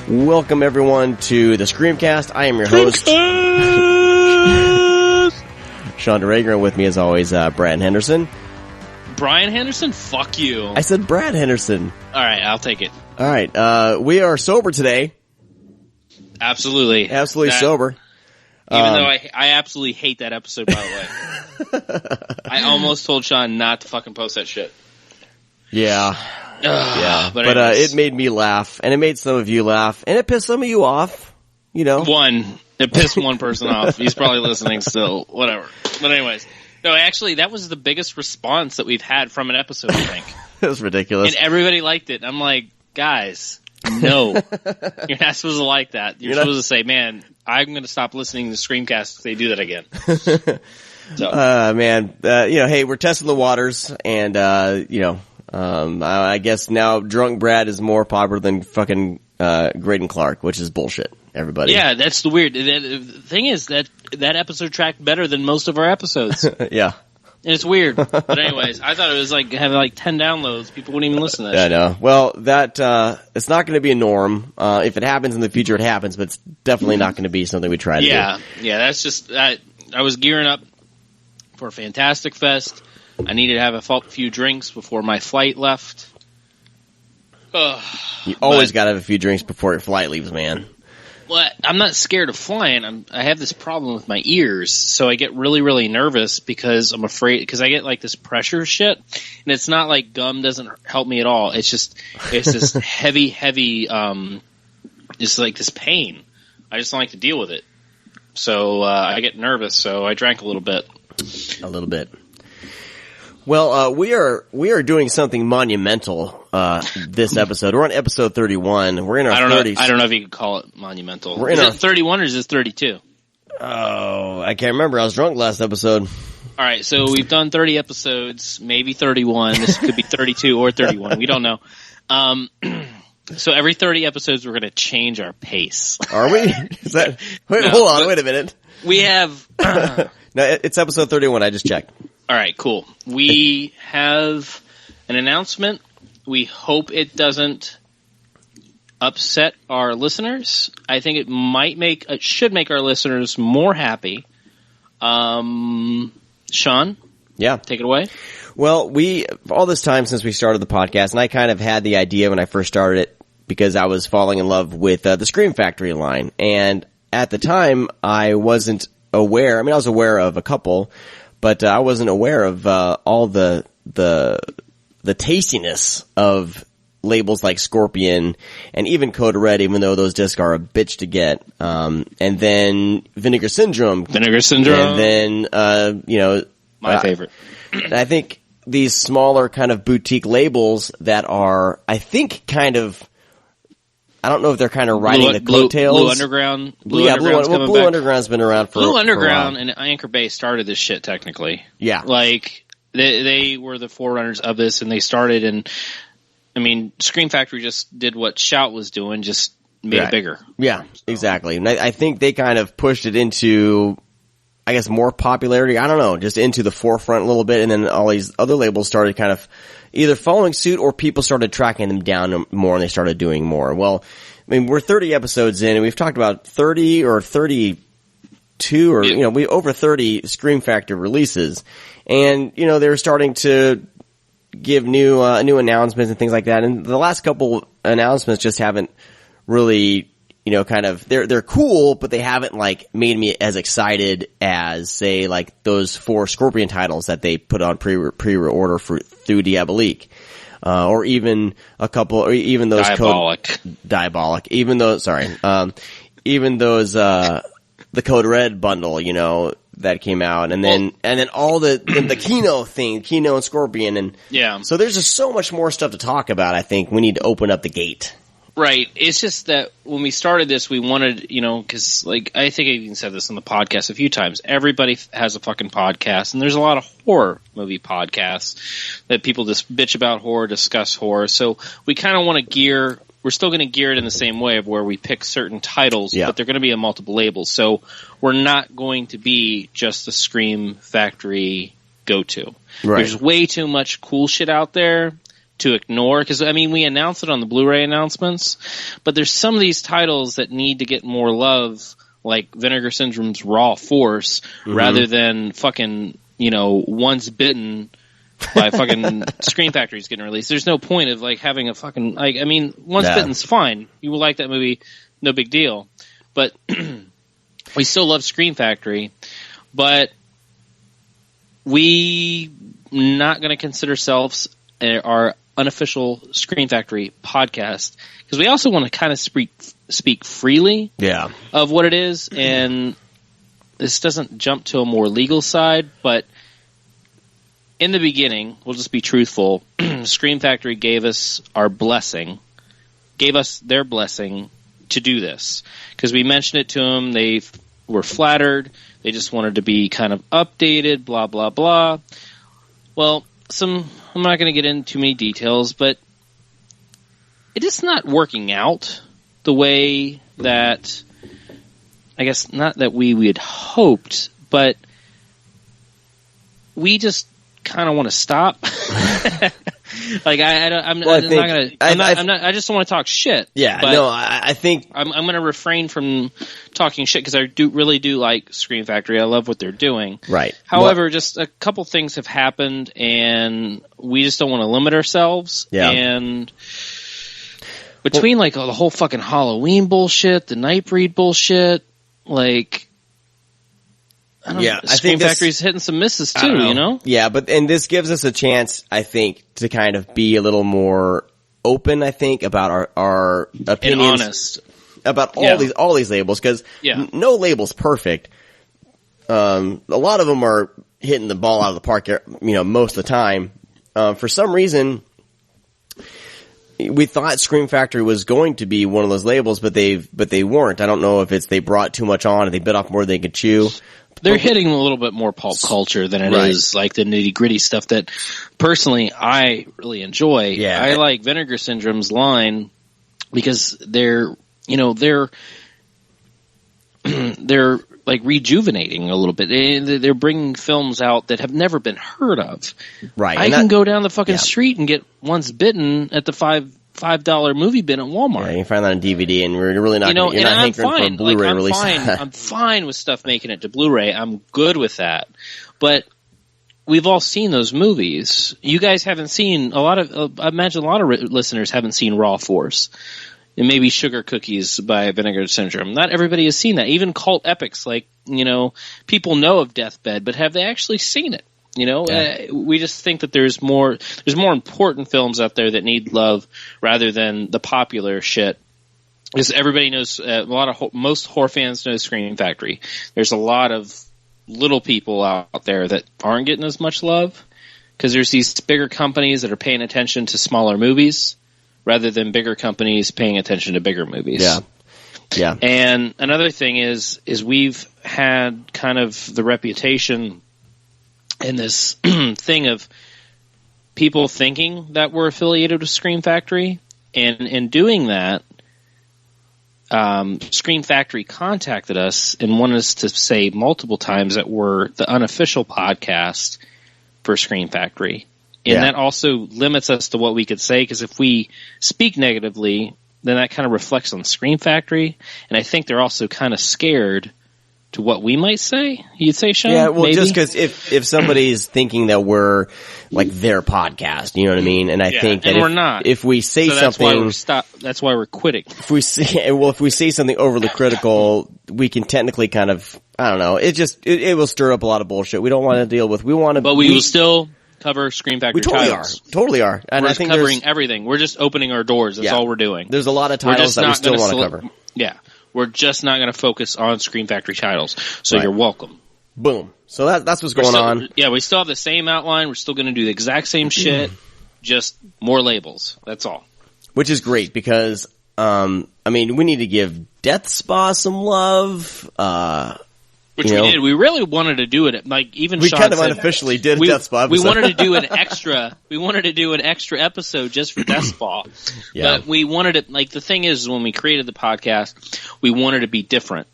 Welcome, everyone, to the ScreamCast. I am your host, Sean DeRager, and with me, as always, Brad Henderson. Brian Henderson? Fuck you. I said Brad Henderson. All right, I'll take it. All right, we are sober today. Absolutely. Sober. Even though I absolutely hate that episode, by the way. I almost told Sean not to fucking post that shit. Yeah. Yeah, but it made me laugh, and it made some of you laugh, and it pissed some of you off, you know. It pissed one person off. He's probably listening still, whatever. But anyways, no, actually, that was the biggest response that we've had from an episode, I think. It was ridiculous. And everybody liked it. I'm like, guys, no. You're not supposed to like that. You're supposed to say, man, I'm going to stop listening to ScreamCast if they do that again. So. Hey, we're testing the waters, and, I guess now Drunk Brad is more popular than fucking Graydon Clark, which is bullshit, everybody. Yeah, that's the weird. The thing is that episode tracked better than most of our episodes. Yeah. And it's weird. But anyways, I thought it was like having like 10 downloads. People wouldn't even listen to that shit. I know. Well, it's not going to be a norm. If it happens in the future, it happens, but it's definitely not going to be something we try to do. Yeah, that's just, I was gearing up for a Fantastic Fest. I needed to have a few drinks before my flight left. You always got to have a few drinks before your flight leaves, man. Well, I'm not scared of flying. I have this problem with my ears, so I get really, really nervous because I'm afraid, because I get like this pressure shit, and it's not like gum doesn't help me at all. It's this heavy, just like this pain. I just don't like to deal with it. So I get nervous, so I drank a little bit. A little bit. Well, we are doing something monumental this episode. We're on episode 31. We're in our 30s. I don't know if you could call it monumental. Is it 31 or is it 32? Oh, I can't remember. I was drunk last episode. All right, so we've done 30 episodes, maybe 31. This could be 32 or 31. We don't know. So every 30 episodes, we're going to change our pace. Are we? Hold on. Wait a minute. We have... No, it's episode 31. I just checked. All right, cool. We have an announcement. We hope it doesn't upset our listeners. I think it should make our listeners more happy. Sean? Yeah. Take it away. Well, all this time since we started the podcast, and I kind of had the idea when I first started it because I was falling in love with the Scream Factory line. And at the time, I wasn't aware. I mean, I was aware of a couple, but I wasn't aware of all the tastiness of labels like Scorpion and even Code Red, even though those discs are a bitch to get. And then Vinegar Syndrome. And then, my favorite. I think these smaller kind of boutique labels that are, I think, kind of, I don't know if they're kind of riding the coattails. Blue Underground. Blue Underground's been around for Blue Underground and Anchor Bay started this shit technically. Yeah. Like, they were the forerunners of this, and they started, and I mean, Scream Factory just did what Shout was doing, just made it bigger. Yeah, exactly. And I think they kind of pushed it into, I guess, more popularity. I don't know, just into the forefront a little bit, and then all these other labels started kind of either following suit or people started tracking them down more and they started doing more. Well, I mean, we're 30 episodes in and we've talked about 30 or 32 or, we over 30 Scream Factory releases. And, they're starting to give new announcements and things like that. And the last couple announcements just haven't really, they're cool, but they haven't made me as excited as, say, those 4 Scorpion titles that they put on pre-order through Diabolique. Or even a couple, or even those Diabolic. Even those, even those, the Code Red bundle, that came out, and then all the Kino thing, Kino and Scorpion, and so there's just so much more stuff to talk about. I think we need to open up the gate. Right. It's just that when we started this, we wanted, because I think I even said this on the podcast a few times. Everybody has a fucking podcast, and there's a lot of horror movie podcasts that people just bitch about horror, discuss horror. So we kind of want to gear. We're still going to gear it in the same way of where we pick certain titles, but they're going to be on multiple labels. So we're not going to be just the Scream Factory go-to. Right. There's way too much cool shit out there to ignore, because I mean, we announced it on the Blu-ray announcements, but there's some of these titles that need to get more love, like Vinegar Syndrome's Raw Force, rather than fucking, Once Bitten by fucking Scream Factory's getting released. There's no point of like having a fucking, like, I mean, Once Bitten's fine. You will like that movie, no big deal. But we still love Scream Factory, but we not going to consider ourselves our unofficial Scream Factory podcast, because we also want to kind of speak freely of what it is, and this doesn't jump to a more legal side, but in the beginning, we'll just be truthful, Scream Factory gave us their blessing to do this, because we mentioned it to them, they were flattered, they just wanted to be kind of updated, blah, blah, blah. Well, I'm not going to get into too many details, but it is not working out the way that, I guess, not that we had hoped, but we just kind of want to stop. Like, I just don't want to talk shit. Yeah, but no, I think I'm going to refrain from talking shit, because I really do like Scream Factory. I love what they're doing. Right. However, just a couple things have happened, and we just don't want to limit ourselves. Yeah. And between like the whole fucking Halloween bullshit, the Nightbreed bullshit, like, I don't know, Scream Factory's hitting some misses too, Yeah, and this gives us a chance, I think, to kind of be a little more open, I think, about our opinions. And honest. About all these labels, because no label's perfect. A lot of them are hitting the ball out of the park, most of the time. For some reason, we thought Scream Factory was going to be one of those labels, but they weren't. I don't know if it's they brought too much on and they bit off more than they could chew. They're hitting a little bit more pulp culture than it is like the nitty gritty stuff that personally I really enjoy. Yeah. I like Vinegar Syndrome's line because they're like rejuvenating a little bit. They're bringing films out that have never been heard of. Right. I can go down the fucking street and get Once Bitten at the $5 movie bin at Walmart. Yeah, you can find that on DVD, and we're really not. You're not hankering for a Blu-ray release. I'm fine with stuff making it to Blu-ray. I'm good with that. But we've all seen those movies. You guys haven't seen I imagine a lot of listeners haven't seen Raw Force. And maybe Sugar Cookies by Vinegar Syndrome. Not everybody has seen that. Even cult epics, like, people know of Deathbed, but have they actually seen it? We just think that there's more important films out there that need love rather than the popular shit. Because everybody knows, most horror fans know Scream Factory. There's a lot of little people out there that aren't getting as much love. Because there's these bigger companies that are paying attention to smaller movies rather than bigger companies paying attention to bigger movies. Yeah. Yeah. And another thing is we've had kind of the reputation in this thing of people thinking that we're affiliated with Scream Factory, and in doing that, Scream Factory contacted us and wanted us to say multiple times that we're the unofficial podcast for Scream Factory. And that also limits us to what we could say, because if we speak negatively, then that kind of reflects on Scream Factory, and I think they're also kind of scared to what we might say. You'd say, Sean? Yeah, well, maybe? just because if somebody's thinking that we're like their podcast, you know what I mean? And I think that we're not. If we say something, that's why we're quitting. If we say something overly critical, we can technically kind of, I don't know. It will stir up a lot of bullshit. We don't want to deal with. We will still cover Scream Factory titles. Totally are. And I think covering everything. We're just opening our doors. That's all we're doing. There's a lot of titles that we still want to cover. Yeah. We're just not going to focus on Scream Factory titles. So you're welcome. Boom. So that's what's going on. Yeah, we still have the same outline. We're still going to do the exact same shit, just more labels. That's all. Which is great because, we need to give Death Spa some love. Which we did. We really wanted to do it. Like even we Sean kind of said, unofficially did a Death Spa episode. We wanted to do an extra. We wanted to do an extra episode just for Death Spa. But we wanted it. Like the thing is, when we created the podcast, we wanted to be different.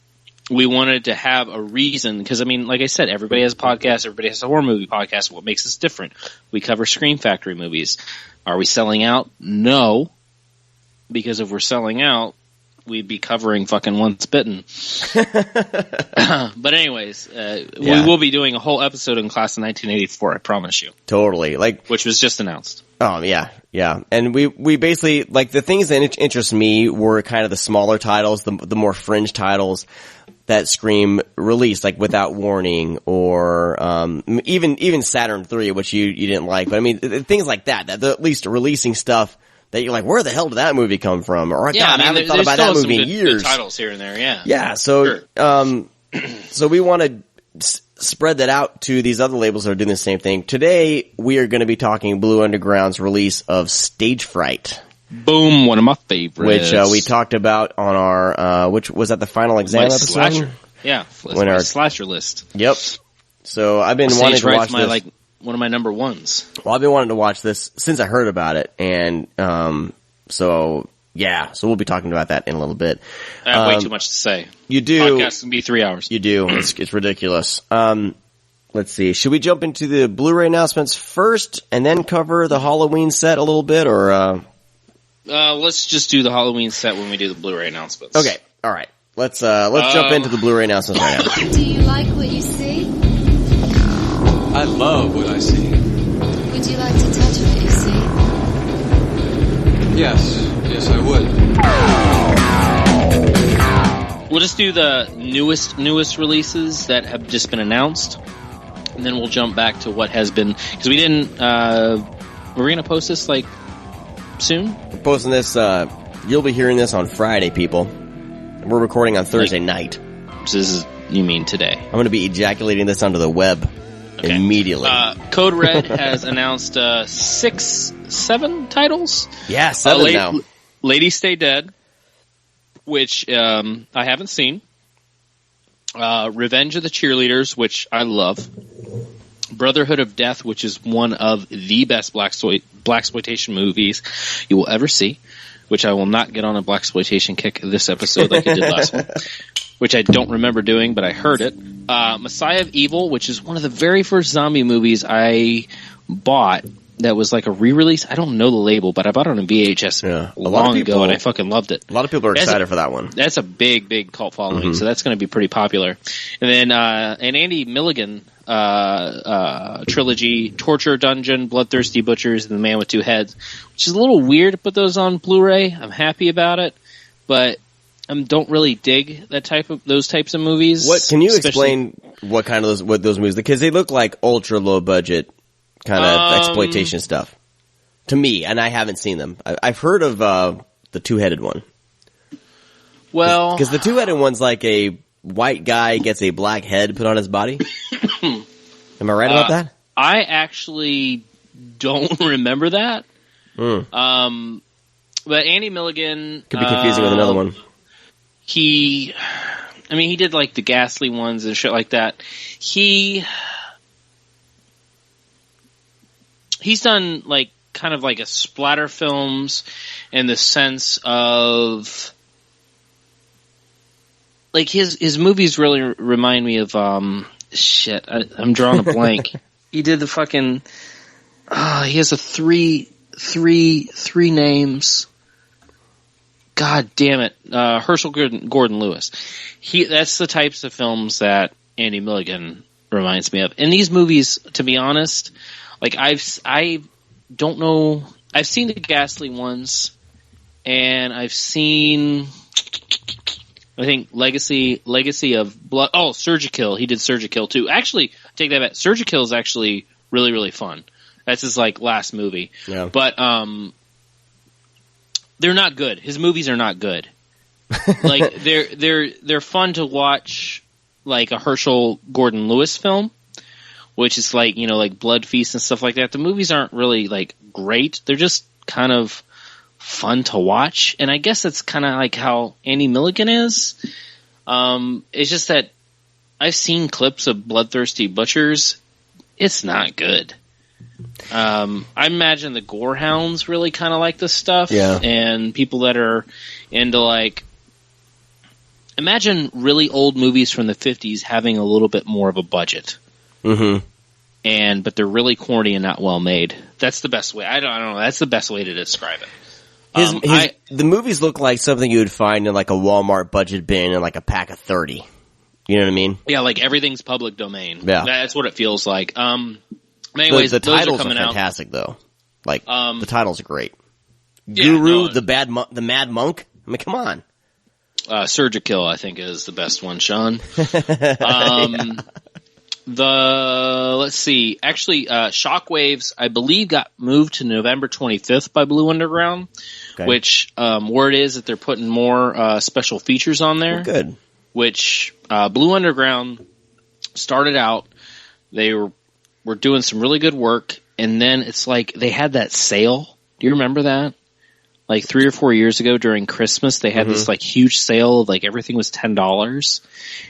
we wanted to have a reason, because I mean, like I said, everybody has a podcast, everybody has a horror movie podcast. What makes us different? We cover Scream Factory movies. Are we selling out? No, because if we're selling out, we'd be covering fucking Once Bitten. But anyways, we will be doing a whole episode in Class of 1984, I promise you. Totally. Which was just announced. Oh, yeah. Yeah. And we basically, the things that interest me were kind of the smaller titles, the more fringe titles that Scream released, like Without Warning, or even Saturn 3, which you didn't like. But I mean, things like that they're at least releasing stuff that you're like, where the hell did that movie come from? Or, God, I haven't thought about that movie in years. Good titles here and there, yeah. Yeah, so, sure. So we want to spread that out to these other labels that are doing the same thing. Today, we are going to be talking Blue Underground's release of Stagefright. Boom, one of my favorites. Which we talked about on our, which was at the final exam episode? Slasher. Yeah, my slasher list. Yep. So I've been wanting to watch this. One of my number ones. Well, I've been wanting to watch this since I heard about it, and so we'll be talking about that in a little bit. I have way too much to say. You do. Podcast can be 3 hours. You do. It's ridiculous. Let's see. Should we jump into the Blu-ray announcements first, and then cover the Halloween set a little bit, or? Let's just do the Halloween set when we do the Blu-ray announcements. Okay. All right. Let's jump into the Blu-ray announcements right now. Do you like what you see? I love what I see. Would you like to touch what you see? Yes, I would. We'll just do the newest releases that have just been announced, and then we'll jump back to what has been, because we didn't. We're gonna post this soon. We're posting this. You'll be hearing this on Friday, people. We're recording on Thursday night. So this is, you mean today? I'm going to be ejaculating this onto the web. Okay. Immediately. Code Red has announced 7 titles. Yeah, 7 now. Lady Stay Dead, which I haven't seen. Revenge of the Cheerleaders, which I love. Brotherhood of Death, which is one of the best blaxploitation movies you will ever see, which I will not get on a blaxploitation kick this episode like I did last one. Which I don't remember doing, but I heard it. Messiah of Evil, which is one of the very first zombie movies I bought that was like a re-release. I don't know the label, but I bought it on a VHS long ago, and I fucking loved it. A lot of people are excited for that one. That's a big cult following, so that's going to be pretty popular. And then an Andy Milligan trilogy, Torture Dungeon, Bloodthirsty Butchers, and The Man with Two Heads, which is a little weird to put those on Blu-ray. I'm happy about it, but don't really dig those types of movies. What can you explain? What kind of those movies? Because they look like ultra low budget kind of exploitation stuff to me, and I haven't seen them. I've heard of the two-headed one. Well, because the two-headed one's like a white guy gets a black head put on his body. Am I right about that? I actually don't remember that. But Andy Milligan could be confusing with another one. He did like the ghastly ones and shit like that. He's done like kind of like a splatter films in the sense of like his movies really remind me of I'm drawing a blank. He did the fucking he has a three names. God damn it. Herschel Gordon Lewis. That's the types of films that Andy Milligan reminds me of. And these movies, to be honest, like I don't know. I've seen the ghastly ones, and I've seen, I think, Legacy of Blood. Oh, Surgikill. He did Surgikill too. Actually, take that back. Surgikill is actually really, really fun. That's his like last movie. Yeah. But they're not good. His movies are not good. Like they're fun to watch, like a Herschel Gordon Lewis film, which is like, you know, like Blood Feast and stuff like that. The movies aren't really like great. They're just kind of fun to watch. And I guess that's kind of like how Andy Milligan is. It's just that I've seen clips of Bloodthirsty Butchers. It's not good. I imagine the gore hounds really kind of like this stuff. Yeah. And people that are into like imagine really old movies from the 50s having a little bit more of a budget. Mm-hmm. But they're really corny and not well made. That's the best way. I don't know. That's the best way to describe it. The movies look like something you would find in like a Walmart budget bin in like a pack of 30. You know what I mean? Yeah, like everything's public domain. Yeah. That's what it feels like. Anyways, the those titles are coming fantastic though. Like, the titles are great. Yeah, Guru, the Mad Monk. I mean, come on. Surgikill, I think, is the best one, Sean. Let's see. Actually, Shockwaves, I believe, got moved to November 25th by Blue Underground, which, word is that they're putting more, special features on there. Good. Which, Blue Underground started out, they were doing some really good work, and then it's like they had that sale. Do you remember that? Like 3 or 4 years ago during Christmas, they had this like huge sale, like everything was $10,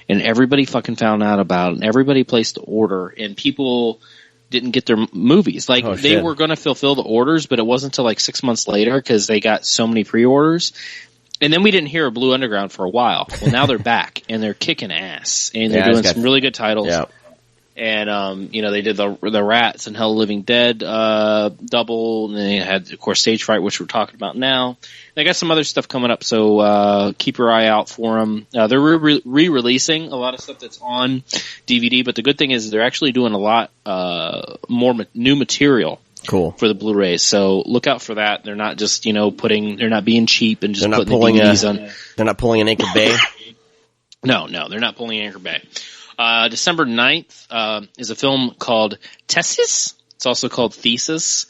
and everybody fucking found out about it, and everybody placed the order, and people didn't get their movies. Like they were going to fulfill the orders, but it wasn't until like 6 months later because they got so many pre-orders. And then we didn't hear of Blue Underground for a while. Well, now they're back, and they're kicking ass, and they're doing some really good titles. Yeah. And, they did the Rats and Hell of the Living Dead, double, and they had, of course, Stagefright, which we're talking about now. They got some other stuff coming up, so, keep your eye out for them. They're re-releasing a lot of stuff that's on DVD, but the good thing is they're actually doing a lot, more new material. Cool. For the Blu-rays. So look out for that. They're not just, they're not being cheap and just putting the DVDs on. They're not pulling an Anchor Bay? No, they're not pulling Anchor Bay. December 9th is a film called Tesis. It's also called Thesis.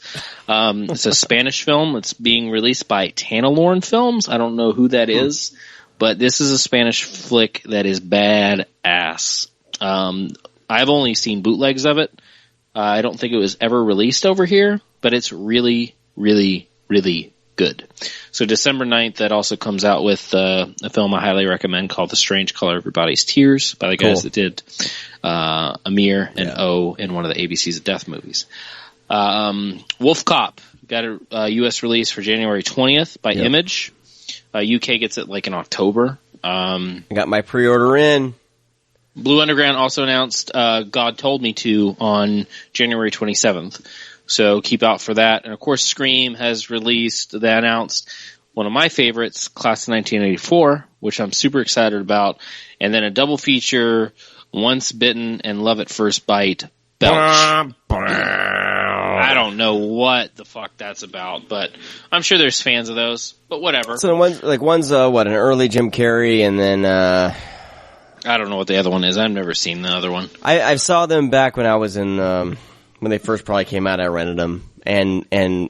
It's a Spanish film. It's being released by Tanalorn Films. I don't know who that is, but this is a Spanish flick that is badass. I've only seen bootlegs of it. I don't think it was ever released over here, but it's really, really, really good. So December 9th, that also comes out with a film I highly recommend called The Strange Color of Everybody's Tears by the guys that did Amir and O in one of the ABC's of Death movies. Wolf Cop got a U.S. release for January 20th by Image. UK gets it like in October. I got my pre-order in. Blue Underground also announced God Told Me To on January 27th. So keep out for that. And of course, Scream has announced one of my favorites, Class of 1984, which I'm super excited about. And then a double feature, Once Bitten and Love at First Bite, Belch. I don't know what the fuck that's about, but I'm sure there's fans of those, but whatever. So one's an early Jim Carrey, and then, I don't know what the other one is. I've never seen the other one. I saw them back when I was in, when they first probably came out. I rented them, and I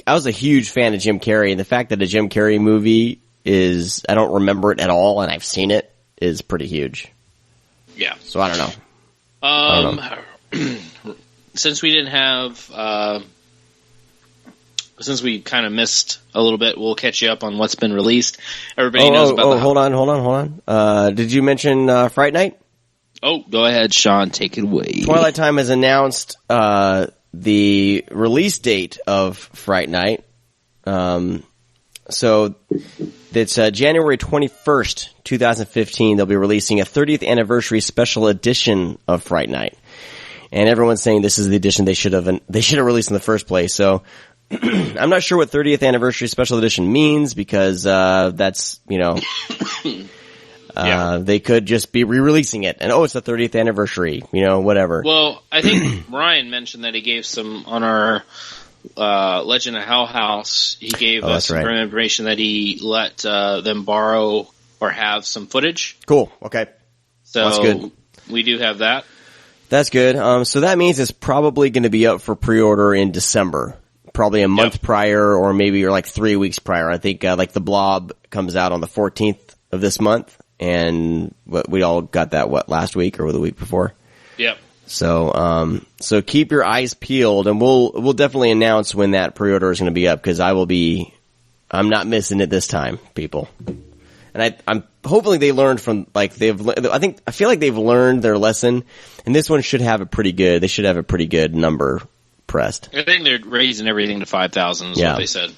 was a huge fan of Jim Carrey, and the fact that a Jim Carrey movie I don't remember it at all, and I've seen it, is pretty huge. Yeah. So I don't know. Since we didn't have, since we kind of missed a little bit, we'll catch you up on what's been released. Everybody knows about hold on. Did you mention Fright Night? Oh, go ahead, Sean. Take it away. Twilight Time has announced the release date of Fright Night. So it's January 21st, 2015. They'll be releasing a 30th anniversary special edition of Fright Night. And everyone's saying this is the edition they should have released in the first place. So I'm not sure what 30th anniversary special edition means, because that's, they could just be re-releasing it, and it's the 30th anniversary, whatever. Well, I think Ryan mentioned that he gave some on our Legend of Hell House. He gave us some information that he let them borrow or have some footage. Cool. Okay. So that's good. We do have that. That's good. So that means it's probably going to be up for pre-order in December. Probably a month prior, or maybe 3 weeks prior. I think like The Blob comes out on the 14th of this month, and we all got that last week or the week before. Yep. So keep your eyes peeled, and we'll definitely announce when that pre-order is going to be up, because I'm not missing it this time, people. And I'm hoping they learned from, I feel like they've learned their lesson, and this one should have they should have a pretty good number pressed. I think they're raising everything to 5,000 is what they said.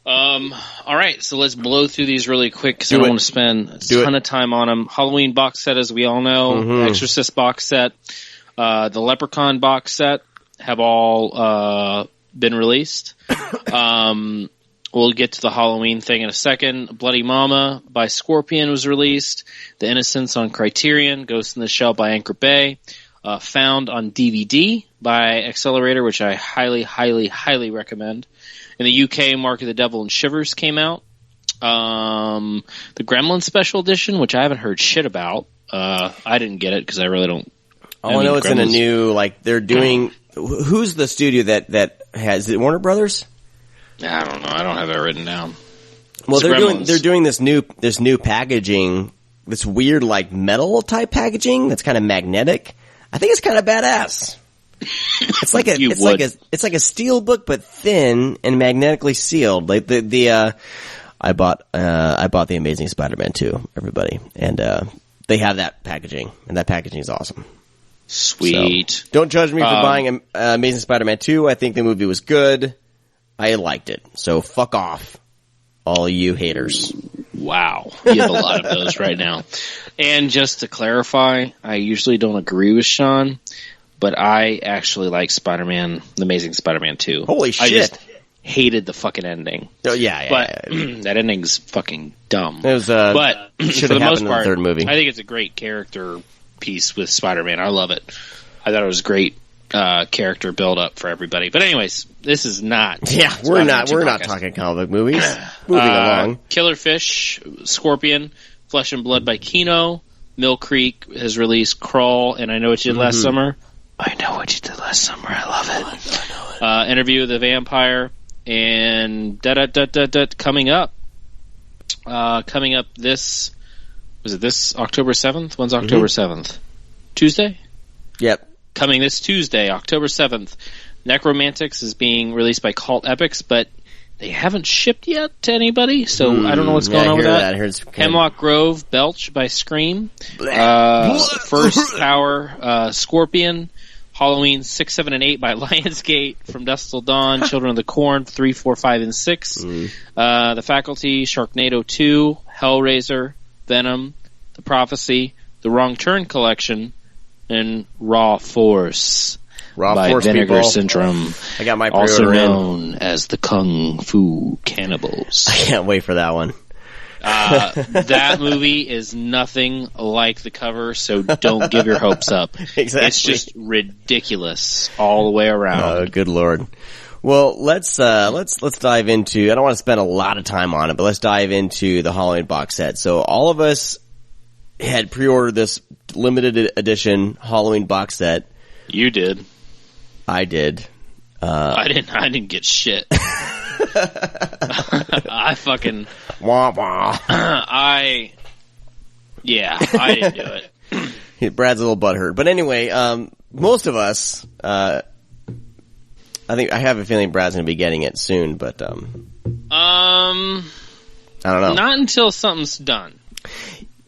All right, so let's blow through these really quick because I don't want to spend a ton of time on them. Halloween box set, as we all know. Exorcist box set. The Leprechaun box set have all been released. We'll get to the Halloween thing in a second. Bloody Mama by Scorpion was released. The Innocents on Criterion. Ghost in the Shell by Anchor Bay. Found on DVD by Accelerator, which I highly, highly, highly recommend. In the UK, Mark of the Devil and Shivers came out. The Gremlin Special Edition, which I haven't heard shit about. I didn't get it because I really don't. I know it's in a new, like, they're doing, who's the studio that has, is it Warner Brothers? I don't know. I don't have it written down. Well, they're doing this new packaging, this weird, like, metal type packaging that's kind of magnetic. I think it's kind of badass. It's like a steel book, but thin and magnetically sealed. Like I bought the Amazing Spider-Man 2, everybody, and they have that packaging, and that packaging is awesome. Sweet. So, don't judge me for buying Amazing Spider-Man 2. I think the movie was good. I liked it. So fuck off, all you haters. Wow. You have a lot of those right now. And just to clarify, I usually don't agree with Sean, but I actually like Spider-Man, The Amazing Spider-Man 2. Holy shit. I just hated the fucking ending. Oh, yeah. That ending's fucking dumb. It was, but should for have the most happened part, in the third movie. I think it's a great character piece with Spider-Man. I love it. I thought it was great character build up for everybody. But anyways, this is not. Yeah, we're not talking comic book movies. Moving along. Killer Fish, Scorpion, Flesh and Blood by Kino, Mill Creek has released Crawl, and I Know What You Did Last Summer. I Know What You Did Last Summer. I love it. Interview with the Vampire, and coming up. Coming up this October 7th? When's October 7th? Tuesday? Yep. Coming this Tuesday, October 7th, Necromantics is being released by Cult Epics, but they haven't shipped yet to anybody, so I don't know what's going on with that. Hemlock Grove, Belch by Scream. First Power, Scorpion. Halloween 6, 7, and 8 by Lionsgate. From Dusk Till Dawn, Children of the Corn 3, 4, 5, and 6. The Faculty, Sharknado 2, Hellraiser, Venom, The Prophecy, The Wrong Turn Collection, and Raw Force by Force, Vinegar people. Syndrome. I got my also pre-order known as the Kung Fu Cannibals. I can't wait for that one. That movie is nothing like the cover, so don't give your hopes up. Exactly. It's just ridiculous all the way around. Oh, good Lord. Well, let's dive into, I don't want to spend a lot of time on it, but let's dive into the Halloween box set. So all of us had pre-ordered this limited edition Halloween box set. You did. I did. I didn't get shit. I fucking wah wah. I didn't do it. Brad's a little butthurt, but anyway, most of us, I have a feeling Brad's going to be getting it soon, but I don't know. Not until something's done.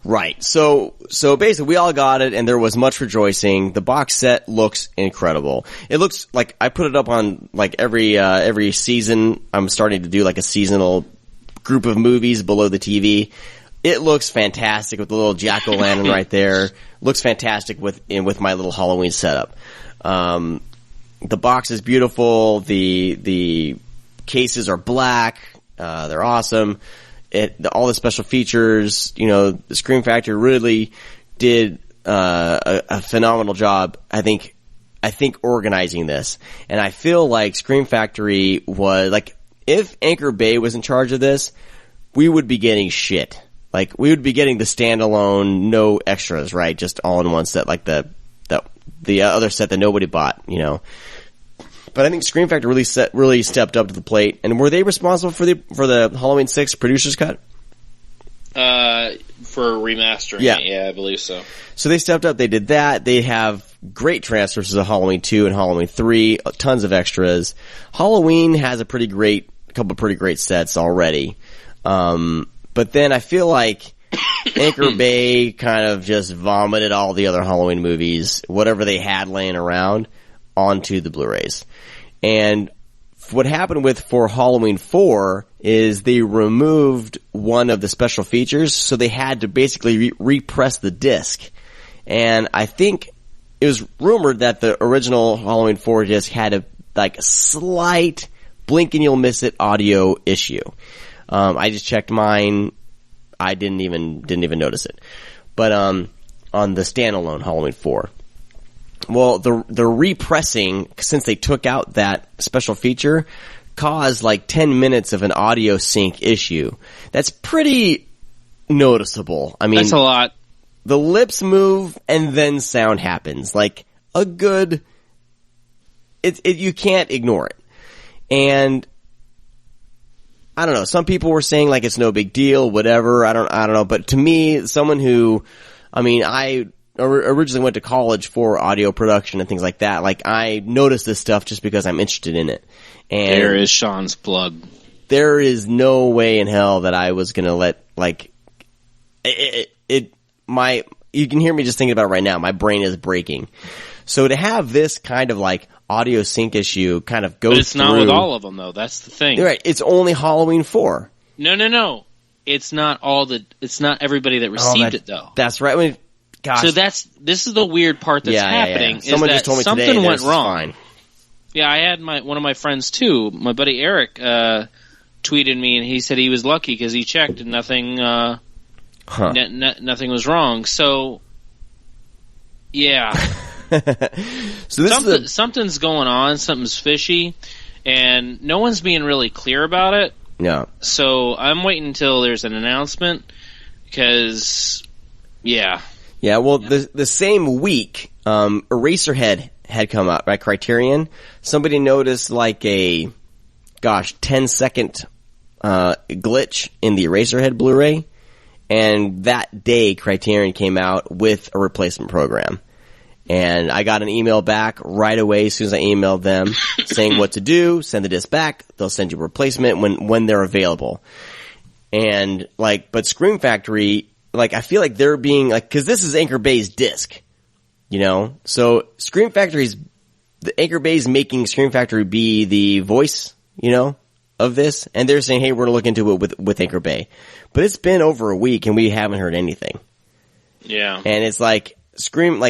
Right. So basically we all got it and there was much rejoicing. The box set looks incredible. It looks like I put it up on like every season. I'm starting to do like a seasonal group of movies below the TV. It looks fantastic with the little jack-o'-lantern right there. Looks fantastic with my little Halloween setup. The box is beautiful. The cases are black. They're awesome. All the special features, the Scream Factory really did a phenomenal job. I think organizing this, and I feel like Scream Factory was like, if Anchor Bay was in charge of this, we would be getting shit. Like we would be getting the standalone, no extras, right? Just all in one set, like the other set that nobody bought, But I think Scream Factory really stepped up to the plate. And were they responsible for the Halloween 6 producer's cut? For remastering it, yeah, I believe so. So they stepped up, they did that. They have great transfers to Halloween 2 and Halloween 3, tons of extras. Halloween has a couple of pretty great sets already. But then I feel like Anchor Bay kind of just vomited all the other Halloween movies, whatever they had laying around, onto the Blu-rays. And what happened for Halloween 4 is they removed one of the special features, so they had to basically repress the disc. And I think it was rumored that the original Halloween 4 disc had a slight blink and you'll miss it audio issue. I just checked mine. I didn't even notice it. But on the standalone Halloween 4. Well, the repressing, since they took out that special feature, caused like 10 minutes of an audio sync issue. That's pretty noticeable. I mean, that's a lot. The lips move and then sound happens. Like a good, you can't ignore it. And I don't know, some people were saying like it's no big deal, whatever. I don't know. But to me, someone who, I originally went to college for audio production and things like that. Like, I noticed this stuff just because I'm interested in it. And there is Sean's plug. There is no way in hell that I was gonna let, like, you can hear me just thinking about it right now. My brain is breaking. So to have this kind of like audio sync issue kind of go through. But it's not with all of them though. That's the thing. Right. It's only Halloween 4. No. It's not it's not everybody that received it though. That's right. Gosh. So this is the weird part that's happening. Yeah. Someone is just told me something today went wrong. Fine. Yeah, I had one of my friends too. My buddy Eric tweeted me, and he said he was lucky because he checked and nothing nothing was wrong. So yeah, so something's going on. Something's fishy, and no one's being really clear about it. No. So I'm waiting until there's an announcement because yeah. Yeah, well, the same week, Eraserhead had come out, right? Criterion. Somebody noticed like a 10-second glitch in the Eraserhead Blu-ray, and that day Criterion came out with a replacement program. And I got an email back right away as soon as I emailed them saying what to do, send the disc back, they'll send you a replacement when they're available. And but Scream Factory, I feel like they're being cause this is Anchor Bay's disc, so Scream Factory's, the Anchor Bay's making Scream Factory be the voice, of this, and they're saying, hey, we're gonna look into it with Anchor Bay. But it's been over a week and we haven't heard anything. Yeah. And it's Scream,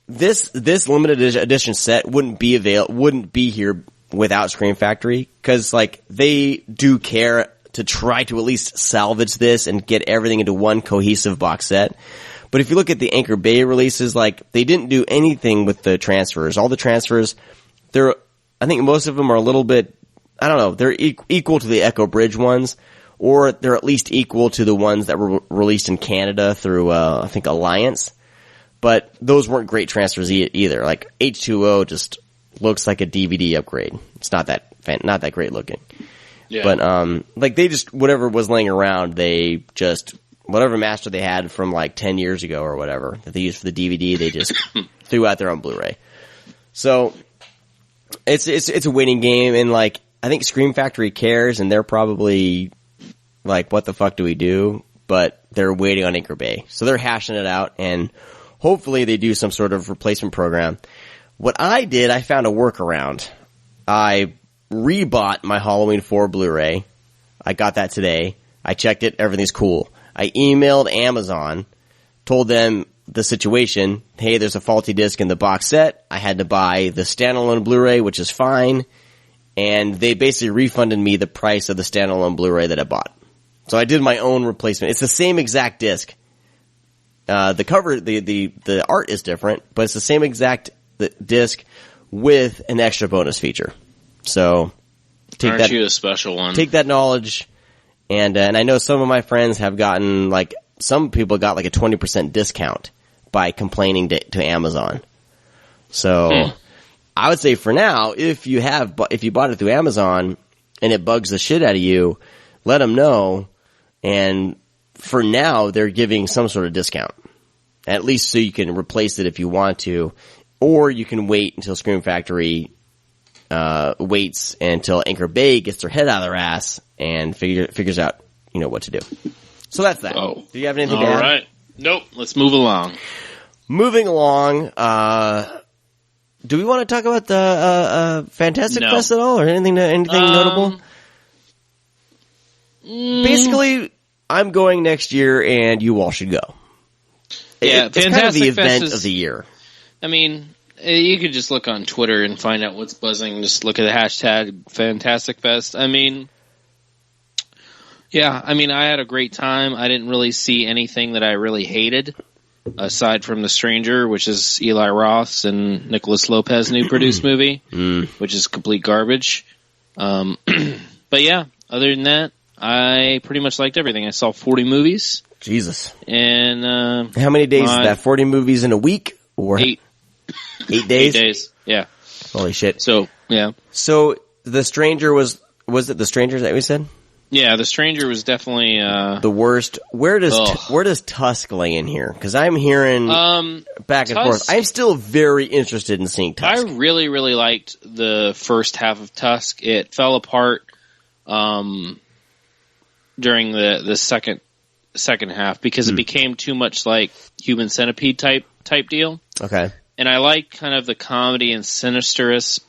this limited edition set wouldn't be here without Scream Factory, cause they do care to try to at least salvage this and get everything into one cohesive box set. But if you look at the Anchor Bay releases, they didn't do anything with the transfers. All the transfers, I think most of them are a little bit, I don't know, they're equal to the Echo Bridge ones, or they're at least equal to the ones that were released in Canada through, I think, Alliance. But those weren't great transfers either. H2O just looks like a DVD upgrade. It's not that great looking. Yeah. But, they just, whatever was laying around, they just, whatever master they had from 10 years ago or whatever that they used for the DVD, they just threw out there on Blu-ray. So, it's a waiting game, and I think Scream Factory cares, and they're probably what the fuck do we do? But they're waiting on Anchor Bay. So they're hashing it out, and hopefully they do some sort of replacement program. What I did, I found a workaround. I rebought my Halloween 4 Blu-ray. I got that today. I checked it. Everything's cool. I emailed Amazon, told them the situation. Hey, there's a faulty disc in the box set. I had to buy the standalone Blu-ray, which is fine. And they basically refunded me the price of the standalone Blu-ray that I bought. So I did my own replacement. It's the same exact disc. The cover, the art is different, but it's the same exact disc with an extra bonus feature. So, aren't you a special one? Take that knowledge, and I know some of my friends have gotten some people got a 20% discount by complaining to Amazon. So, I would say for now, if you bought it through Amazon and it bugs the shit out of you, let them know. And for now, they're giving some sort of discount, at least so you can replace it if you want to, or you can wait until Scream Factory waits until Anchor Bay gets their head out of their ass and figures out, what to do. So that's that. Oh. Do you have anything to add? All right. Nope. Let's move along. Moving along, do we want to talk about the Fantastic Fest at all, or anything notable? basically, I'm going next year, and you all should go. Yeah, it's kind of the event of the year. I mean, you could just look on Twitter and find out what's buzzing. Just look at the hashtag Fantastic Fest. I mean, yeah, I had a great time. I didn't really see anything that I really hated, aside from The Stranger, which is Eli Roth's and Nicholas Lopez's new produced movie, which is complete garbage. But yeah, other than that, I pretty much liked everything. I saw 40 movies. Jesus. And how many days is that? 40 movies in a week? Or 8. 8 days? 8 days, yeah. Holy shit. So, yeah. So, The Stranger was it The Stranger that we said? Yeah, The Stranger was definitely the worst. Where does Tusk lay in here? Because I'm hearing back and forth. I'm still very interested in seeing Tusk. I really, really liked the first half of Tusk. It fell apart during the second half because it became too much like Human Centipede type deal. Okay. And I like kind of the comedy and sinister-esque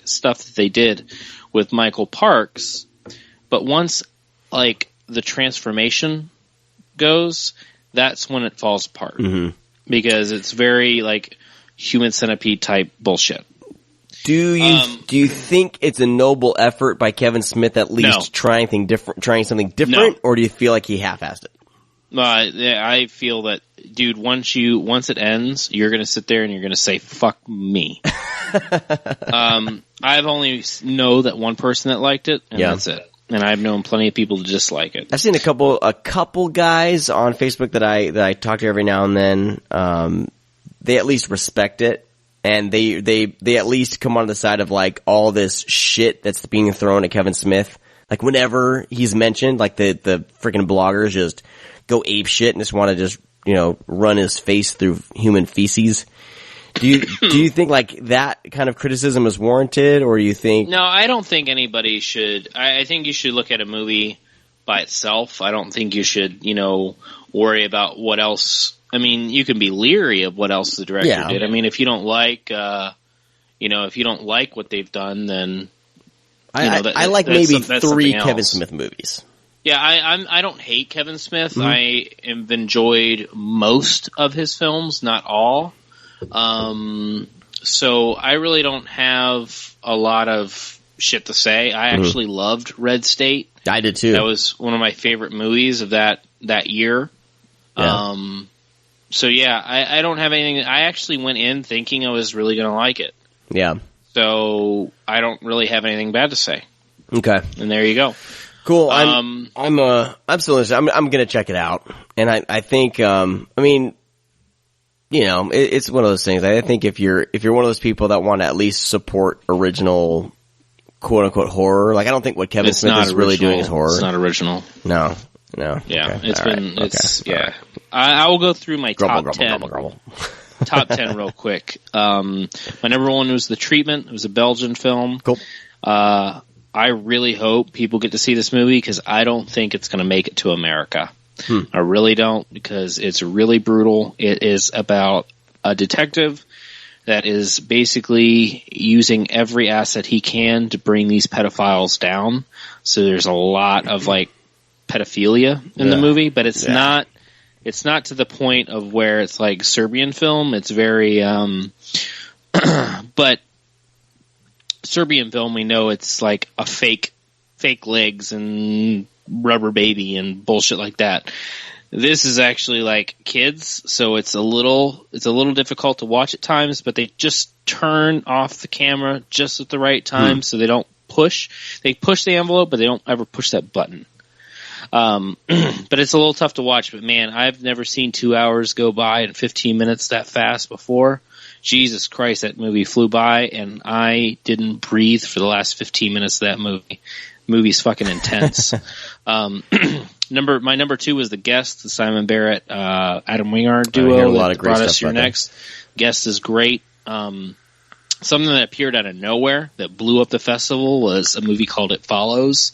stuff that they did with Michael Parks. But once like the transformation goes, that's when it falls apart. Mm-hmm. Because it's very like Human Centipede type bullshit. Do you think it's a noble effort by Kevin Smith at least trying something different, No. or do you feel like he half-assed it? I feel that, dude, once it ends, you're going to sit there and you're going to say, fuck me. I've only know that one person that liked it, and that's it. And I've known plenty of people to dislike it. I've seen a couple guys on Facebook that I talk to every now and then. They at least respect it, and they at least come on the side of like all this shit that's being thrown at Kevin Smith. Like whenever he's mentioned, like the freaking bloggers just go ape shit and just want to just, run his face through human feces. Do you think like that kind of criticism is warranted, or do you think? No, I don't think anybody should. I think you should look at a movie by itself. I don't think you should, worry about what else. I mean, you can be leery of what else the director did. I mean, if you don't like, if you don't like what they've done, then I like maybe 3 Kevin Smith movies. Yeah, I don't hate Kevin Smith. Mm-hmm. I have enjoyed most of his films, not all. So I really don't have a lot of shit to say. I actually loved Red State. I did too. That was one of my favorite movies of that year. Yeah. So yeah, I don't have anything. I actually went in thinking I was really going to like it. Yeah. So I don't really have anything bad to say. Okay. And there you go. Cool. I'm still interested. I'm gonna check it out, and I think it's one of those things. I think if you're one of those people that want to at least support original quote unquote horror, like I don't think what Kevin Smith is really doing is horror. It's not original. No. Yeah, okay. it's All been. right. It's okay. yeah. Right. I will go through my top 10. Grumble. Top 10 real quick. My number 1 was The Treatment. It was a Belgian film. Cool. I really hope people get to see this movie because I don't think it's going to make it to America. I really don't, because it's really brutal. It is about a detective that is basically using every asset he can to bring these pedophiles down. So there's a lot of like pedophilia in the movie, but it's not to the point of where it's like Serbian film. It's very but Serbian film, we know it's like a fake legs and rubber baby and bullshit like that. This is actually like kids, so it's a little difficult to watch at times, but they just turn off the camera just at the right time so they don't push. They push the envelope, but they don't ever push that button. But it's a little tough to watch, but man, I've never seen 2 hours go by in 15 minutes that fast before. Jesus Christ, that movie flew by, and I didn't breathe for the last 15 minutes of that movie. Movie's fucking intense. My number 2 was The Guest, the Simon Barrett, Adam Wingard duo that brought us your next. Guest is great. Something that appeared out of nowhere that blew up the festival was a movie called It Follows.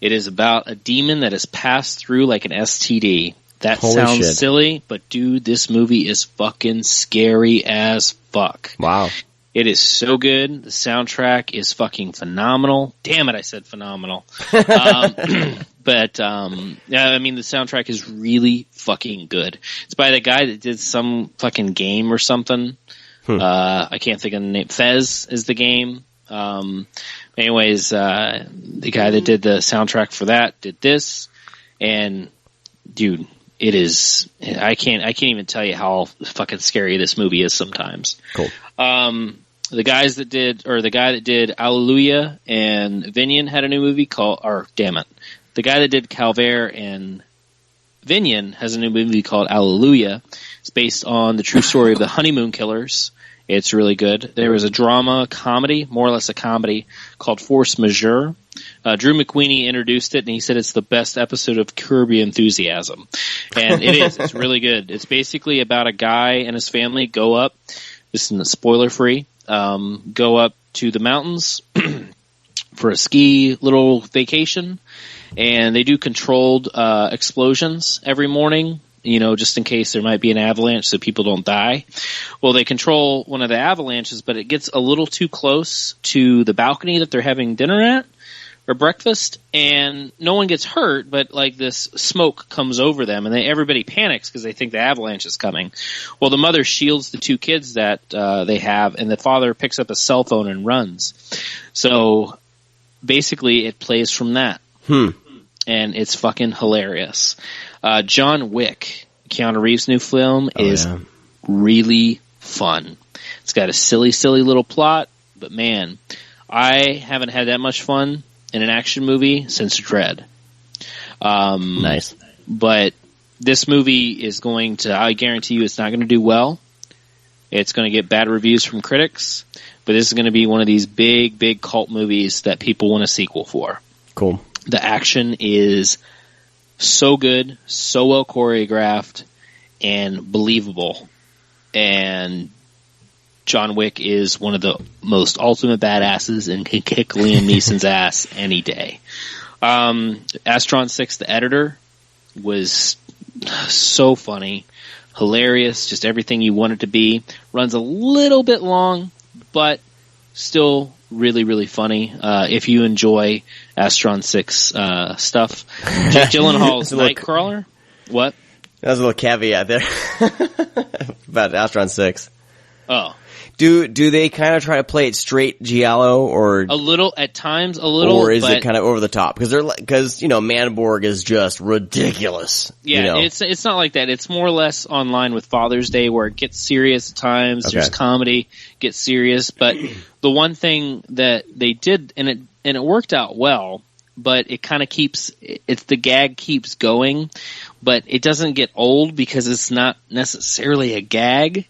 It is about a demon that is passed through like an STD. That sounds silly, but dude, this movie is fucking scary as fuck. Wow. It is so good. The soundtrack is fucking phenomenal. Damn it, I said phenomenal. But yeah, I mean, the soundtrack is really fucking good. It's by the guy that did some fucking game or something. I can't think of the name. Fez is the game. Anyways, the guy that did the soundtrack for that did this, and dude, it is. I can't even tell you how fucking scary this movie is sometimes. Cool. The guy that did Alleluia and Vinion had a new movie called, the guy that did Calvaire and Vinion has a new movie called Alleluia. It's based on the true story of the Honeymoon Killers. It's really good. There was a drama comedy, more or less a comedy, called Force Majeure. Drew McWeeny introduced it, and he said it's the best episode of Curb Your Enthusiasm. And it is. It's really good. It's basically about a guy and his family go up, this is spoiler-free, go up to the mountains for a ski little vacation, and they do controlled explosions every morning, just in case there might be an avalanche so people don't die. Well, they control one of the avalanches, but it gets a little too close to the balcony that they're having dinner at or breakfast, and no one gets hurt, but like this smoke comes over them, and everybody panics because they think the avalanche is coming. Well, the mother shields the two kids that they have, and the father picks up a cell phone and runs. So basically it plays from that. And it's fucking hilarious. John Wick, Keanu Reeves' new film, is really fun. It's got a silly, silly little plot, but man, I haven't had that much fun in an action movie since Dread. Nice. But this movie is going to, I guarantee you it's not going to do well. It's going to get bad reviews from critics, but this is going to be one of these big, big cult movies that people want a sequel for. Cool. The action is so good, so well choreographed, and believable. And John Wick is one of the most ultimate badasses and can kick Liam Neeson's ass any day. Astron 6, the editor, was so funny, hilarious, just everything you want it to be. Runs a little bit long, but still really, really funny. If you enjoy Astron 6 stuff. Jake Gyllenhaal's Nightcrawler. What? That was a little caveat there about Astron 6. Oh. Do they kind of try to play it straight giallo, or a little at times, or is it kind of over the top? Because Manborg is just ridiculous. Yeah, it's not like that. It's more or less on line with Father's Day, where it gets serious at times. Okay. There's comedy, gets serious. But the one thing that they did, and it worked out well, but it kind of the gag keeps going, but it doesn't get old because it's not necessarily a gag.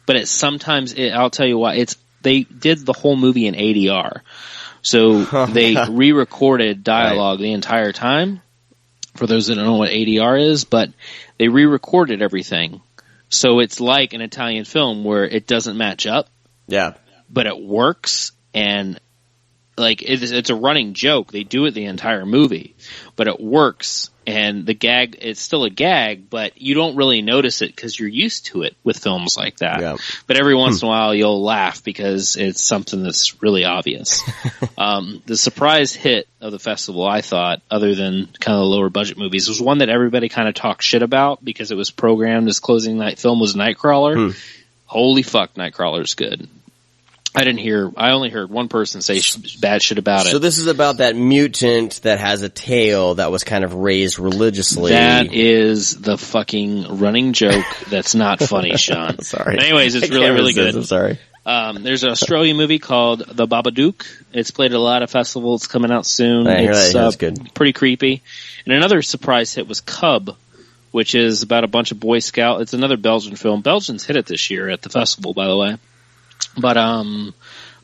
But I'll tell you why. They did the whole movie in ADR. So they re-recorded dialogue the entire time, for those that don't know what ADR is, but they re-recorded everything. So it's like an Italian film where it doesn't match up. Yeah. But it works, and like it's a running joke. They do it the entire movie, but it works. And the gag, it's still a gag, but you don't really notice it because you're used to it with films like that. Yeah. But every once in a while you'll laugh because it's something that's really obvious. The surprise hit of the festival, I thought, other than kind of the lower budget movies, was one that everybody kind of talked shit about because it was programmed as closing night film, was Nightcrawler. Holy fuck, Nightcrawler's good. I only heard one person say bad shit about it. So this is about that mutant that has a tail that was kind of raised religiously. That is the fucking running joke that's not funny, Sean. Sorry. But anyways, it's really, really good. I'm sorry. There's an Australian movie called The Babadook. It's played at a lot of festivals. It's coming out soon. I hear that's good. Pretty creepy. And another surprise hit was Cub, which is about a bunch of Boy Scouts. It's another Belgian film. Belgians hit it this year at the festival, by the way. But a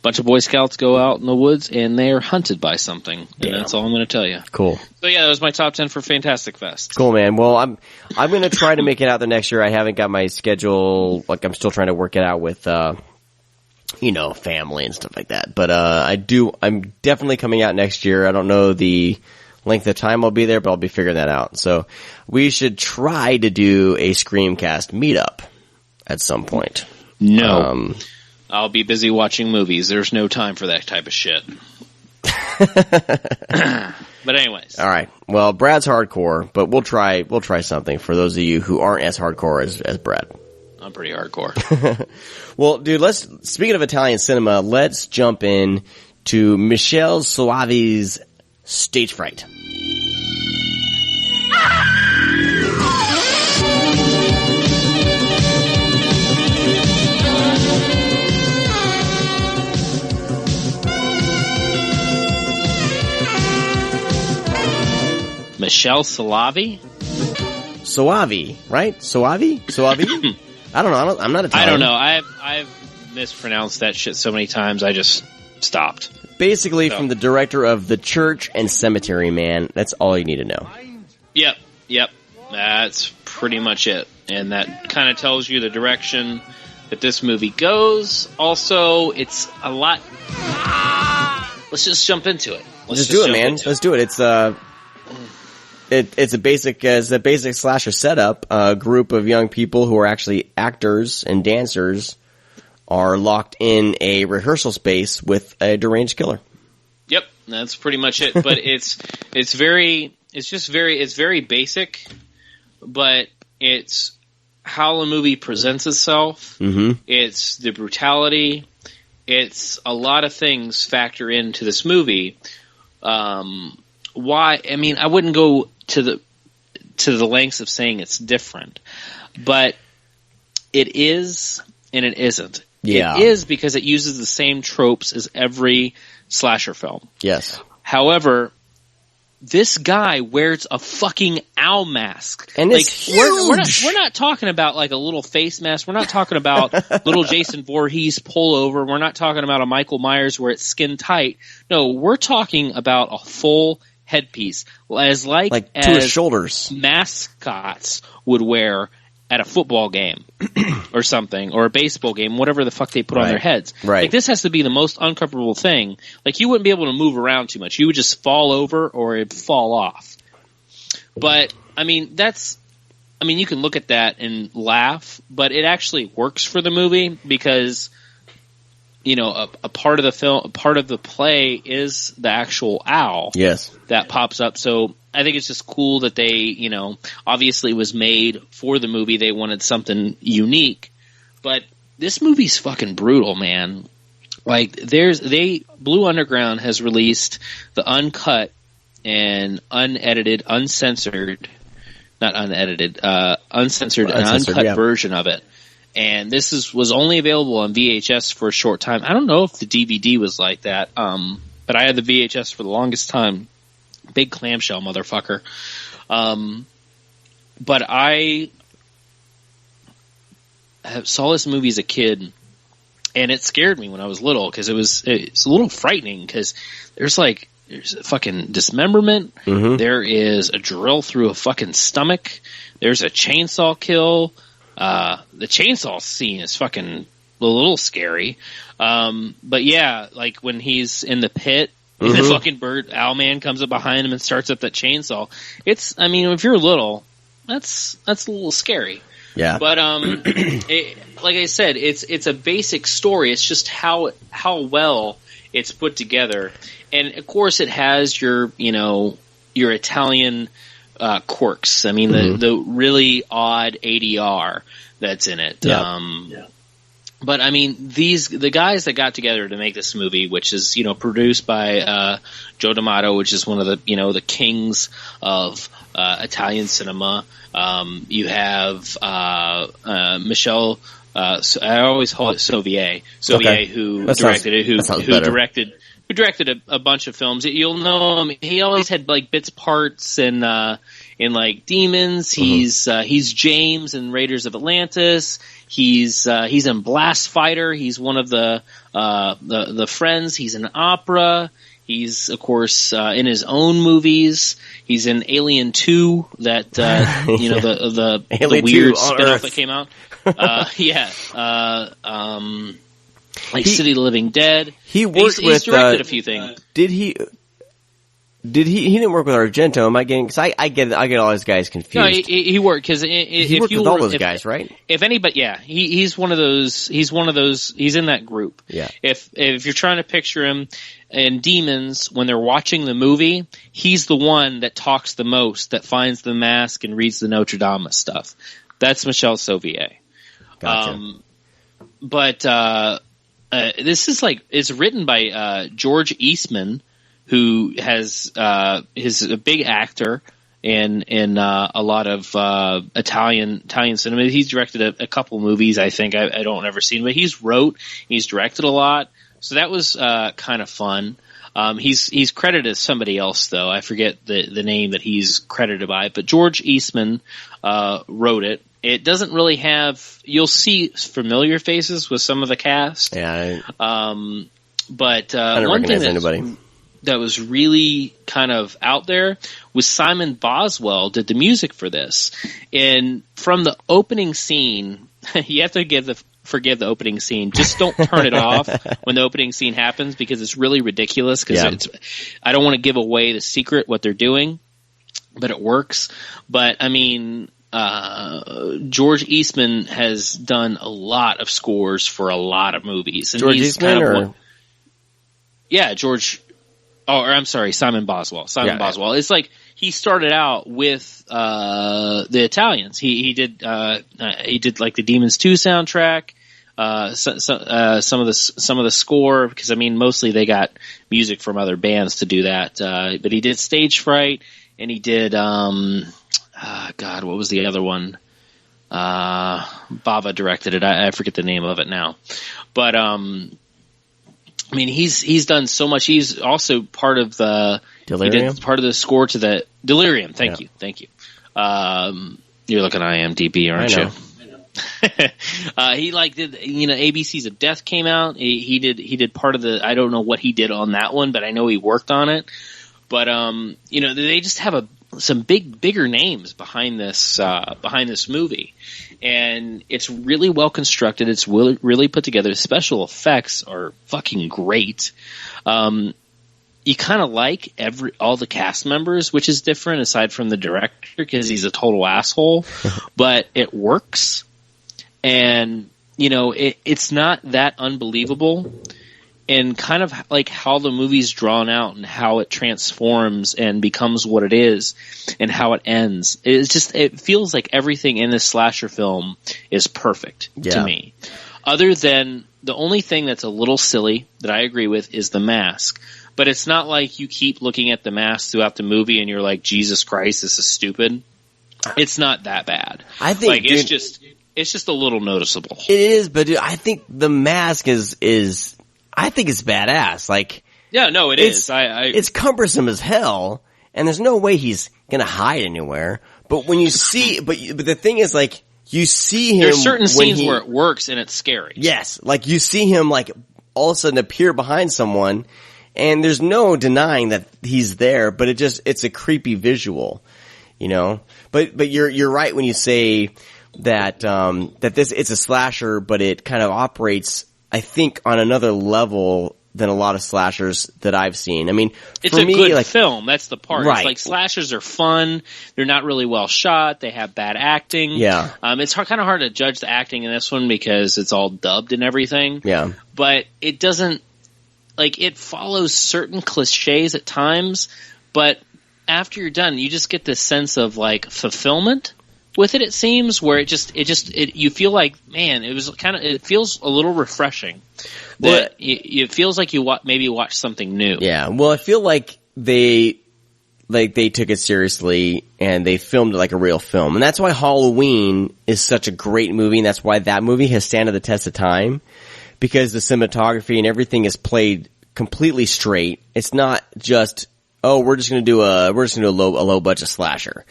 bunch of Boy Scouts go out in the woods and they are hunted by something. And that's all I'm going to tell you. Cool. So yeah, that was my top 10 for Fantastic Fest. Cool, man. Well, I'm going to try to make it out the next year. I haven't got my schedule. Like, I'm still trying to work it out with, family and stuff like that. But I'm definitely coming out next year. I don't know the length of time I'll be there, but I'll be figuring that out. So we should try to do a ScreamCast meetup at some point. No. I'll be busy watching movies. There's no time for that type of shit. But anyways. All right. Well, Brad's hardcore, but we'll try something for those of you who aren't as hardcore as Brad. I'm pretty hardcore. Well, dude, speaking of Italian cinema, let's jump in to Michele Soavi's Stagefright. Michele Soavi? Soavi, right? Soavi? I don't know. I'm not Italian. I don't know. I've mispronounced that shit so many times. I just stopped. Basically, from the director of The Church and Cemetery Man. That's all you need to know. Yep. That's pretty much it. And that kind of tells you the direction that this movie goes. Also, it's a lot. Let's just jump into it. Let's do it, man. Let's do it. It's a basic slasher setup. A group of young people who are actually actors and dancers are locked in a rehearsal space with a deranged killer. Yep, that's pretty much it. But it's very basic, but it's how the movie presents itself. Mm-hmm. It's the brutality. It's a lot of things factor into this movie. Why? I mean, I wouldn't go to the lengths of saying it's different, but it is and it isn't. Yeah. It is because it uses the same tropes as every slasher film. Yes. However, this guy wears a fucking owl mask. And like, it's huge. We're not talking about like a little face mask. We're not talking about little Jason Voorhees pullover. We're not talking about a Michael Myers where it's skin tight. No, we're talking about a full headpiece, as to his shoulders, mascots would wear at a football game or something, or a baseball game, whatever the fuck they put on their heads. Right. Like, this has to be the most uncomfortable thing. Like, you wouldn't be able to move around too much. You would just fall over or it'd fall off. But, I mean, you can look at that and laugh, but it actually works for the movie because, you know, a part of the film, a part of the play is the actual owl. Yes. That pops up. So I think it's just cool that they, you know, obviously it was made for the movie. They wanted something unique, but this movie's fucking brutal, man. Like, Blue Underground has released the uncut and unedited, uncensored and uncut version of it. And this was only available on VHS for a short time. I don't know if the DVD was like that, but I had the VHS for the longest time. Big clamshell motherfucker. But I saw this movie as a kid, and it scared me when I was little because it's a little frightening because there's a fucking dismemberment. Mm-hmm. There is a drill through a fucking stomach. There's a chainsaw kill. The chainsaw scene is fucking a little scary. But yeah, like when he's in the pit, and the fucking owl man comes up behind him and starts up that chainsaw. If you're little, that's a little scary. Yeah. But, like I said, it's a basic story. It's just how well it's put together. And of course it has your Italian, quirks. I mean, the really odd ADR that's in it. Yeah. But I mean, the guys that got together to make this movie, which is, you know, produced by, Joe D'Amato, which is one of the, you know, the kings of, Italian cinema. You have, Michele, I always call it Soavier, who directed it, who directed a bunch of films. You'll know him. He always had like bits parts in like Demons. He's James in Raiders of Atlantis. He's in Blast Fighter. He's one of the friends. He's in Opera. He's of course in his own movies. He's in Alien 2, that the weird spin-off that came out. Like City of the Living Dead. He worked he's directed a few things. Did he? Did he didn't work with Argento? Am I getting? Because I get all these guys confused. No, he worked because he worked with all those guys, right? If anybody, yeah, he's one of those. He's in that group. Yeah. If you're trying to picture him in Demons when they're watching the movie, he's the one that talks the most, that finds the mask and reads the Notre Dame stuff. That's Michel Sauvier. Gotcha. But this is it's written by George Eastman, who is a big actor in a lot of Italian cinema. He's directed a couple movies, I think. I don't ever seen, but he's directed a lot. So that was kind of fun. He's credited as somebody else though. I forget the name that he's credited by, but George Eastman wrote it. It doesn't really have. You'll see familiar faces with some of the cast. Yeah. But I don't one thing recognize anybody that was really kind of out there was Simon Boswell did the music for this. And from the opening scene, you have to forgive the opening scene. Just don't turn it off when the opening scene happens, because it's really ridiculous. Because I don't want to give away the secret what they're doing, but it works. But I mean, George Eastman has done a lot of scores for a lot of movies. And George Eastman, George. Oh, or I'm sorry, Simon Boswell. Boswell. It's like he started out with the Italians. He did like the Demons 2 soundtrack. Some of the score, because I mean mostly they got music from other bands to do that. But he did Stagefright, and he did God, what was the other one? Bava directed it. I forget the name of it now. But I mean, he's done so much. He's also part of the Delirium. He did part of the score to the Delirium. Thank you. You're looking at IMDb, aren't you? He did ABCs of Death came out. He did part of the. I don't know what he did on that one, but I know he worked on it. But they just have some bigger names behind this movie. And it's really well constructed. It's really put together. The special effects are fucking great. You kind of like all the cast members, which is different aside from the director because he's a total asshole, but it works. And, it's not that unbelievable. And kind of like how the movie's drawn out and how it transforms and becomes what it is and how it ends. It feels like everything in this slasher film is perfect to me. Other than the only thing that's a little silly that I agree with is the mask. But it's not like you keep looking at the mask throughout the movie and you're like, Jesus Christ, this is stupid. It's not that bad. I think it's just a little noticeable. It is, but dude, I think the mask is I think it's badass. It is. It's cumbersome as hell, and there's no way he's gonna hide anywhere. But when you see, but the thing is, you see him. There's certain scenes where it works and it's scary. Yes, you see him all of a sudden appear behind someone, and there's no denying that he's there. But it's a creepy visual, But you're right when you say that it's a slasher, but it kind of operates, I think, on another level than a lot of slashers that I've seen. I mean, it's for a me, good film. That's the part. Right. It's slashers are fun. They're not really well shot. They have bad acting. Yeah. It's kind of hard to judge the acting in this one because it's all dubbed and everything. Yeah. But it doesn't, it follows certain cliches at times, but after you're done, you just get this sense of fulfillment with it seems, where you feel like, man, it feels a little refreshing. That it feels like you maybe watch something new. Yeah. Well, I feel like they took it seriously and they filmed it like a real film. And that's why Halloween is such a great movie, and that's why that movie has stand the test of time, because the cinematography and everything is played completely straight. It's not just, we're just going to do a low budget slasher.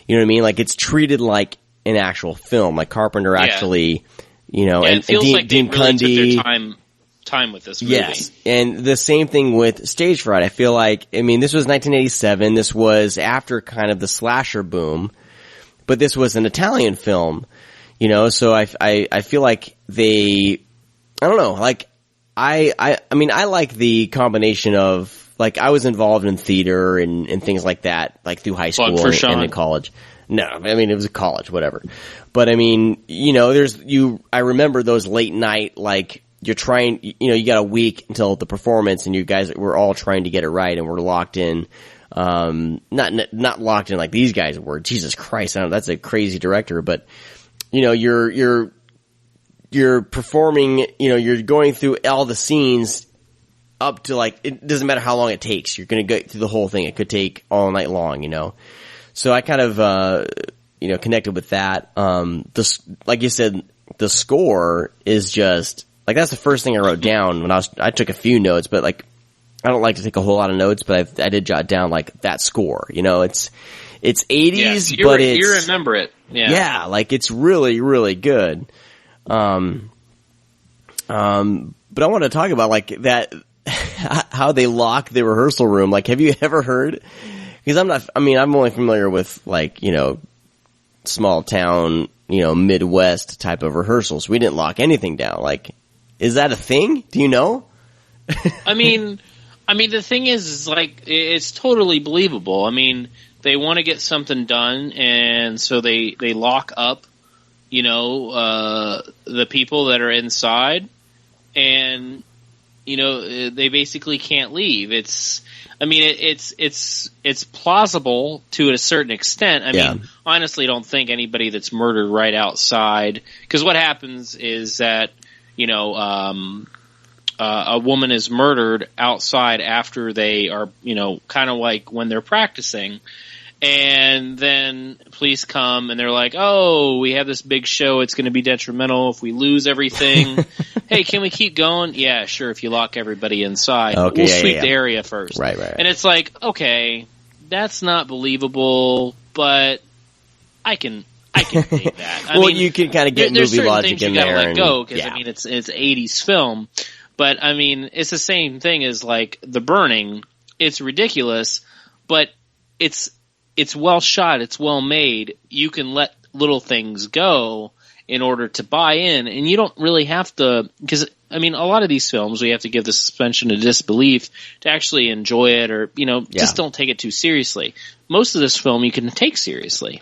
You know what I mean? It's treated like an actual film. Carpenter actually, and it feels Dean, like they Dean really took Cundy, their time with this movie. Yes, and the same thing with Stagefright. I feel like, this was 1987. This was after kind of the slasher boom, but this was an Italian film, So I feel like I don't know. I like the combination of like, I was involved in theater and things like that, like through high school and in college. No, I mean, it was college, whatever. But I mean, you know, I remember those late night, like, you're trying, you know, you got a week until the performance and you guys, we're all trying to get it right and we're locked in. Not locked in like these guys were. Jesus Christ, I don't know, that's a crazy director, but, you know, you're performing, you know, you're going through all the scenes up to, like, it doesn't matter how long it takes. You're going to go through the whole thing. It could take all night long, you know. So I kind of, you know, connected with that. Like you said, the score is just, like, that's the first thing I wrote down when I took a few notes, but, like, I don't like to take a whole lot of notes, but I did jot down, like, that score, you know, it's 80s, but you remember it. Yeah. Yeah, like, it's really, really good. But I want to talk about, like, that, how they lock the rehearsal room. Like, have you ever heard? Because I'm only familiar with, like, you know, small town, you know, Midwest type of rehearsals. We didn't lock anything down. Like, is that a thing? Do you know? I mean, the thing is, like, it's totally believable. I mean, they want to get something done, and so they lock up, you know, the people that are inside, and, you know, they basically can't leave. It's plausible to a certain extent. I mean, honestly, don't think anybody that's murdered right outside, because what happens is that, you know, a woman is murdered outside after they are, you know, kind of like when they're practicing, and then police come and they're like, oh, we have this big show, it's going to be detrimental if we lose everything. Hey, can we keep going? Yeah, sure, if you lock everybody inside. Okay, we'll sweep the area first. Right. And it's like, okay, that's not believable, but I can take that. I mean, you can kind of get movie logic in there. Let go, because I mean, it's 80s film. But I mean, it's the same thing as, like, The Burning. It's ridiculous, but it's well shot. It's well made. You can let little things go in order to buy in, and you don't really have to, because I mean, a lot of these films we have to give the suspension of disbelief to actually enjoy it, or, you know, just don't take it too seriously. Most of this film you can take seriously.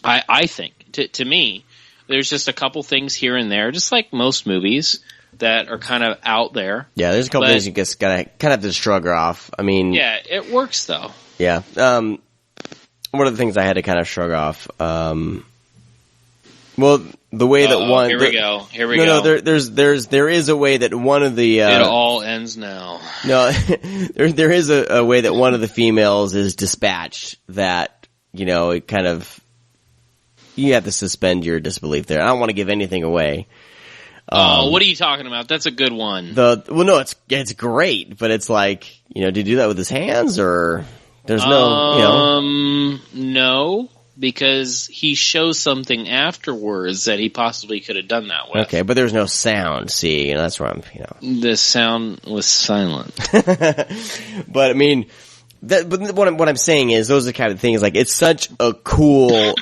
I think, to me, there's just a couple things here and there, just like most movies, that are kind of out there. Yeah, there's a couple things you just gotta kind of have to shrug off. I mean, yeah, it works though. Yeah. One of the things I had to kind of shrug off. Well, the way that one. Here we go. No, there is a way that one of the. It all ends now. No, there is a way that one of the females is dispatched that, you know, it kind of. You have to suspend your disbelief there. I don't want to give anything away. What are you talking about? That's a good one. No, it's great, but it's like, you know, did he do that with his hands, or there's no, you know? No, because he shows something afterwards that he possibly could have done that with. Okay, but there's no sound. See, you know, that's where I'm, you know. The sound was silent. But I mean, but what I'm saying is, those are the kind of things, like, it's such a cool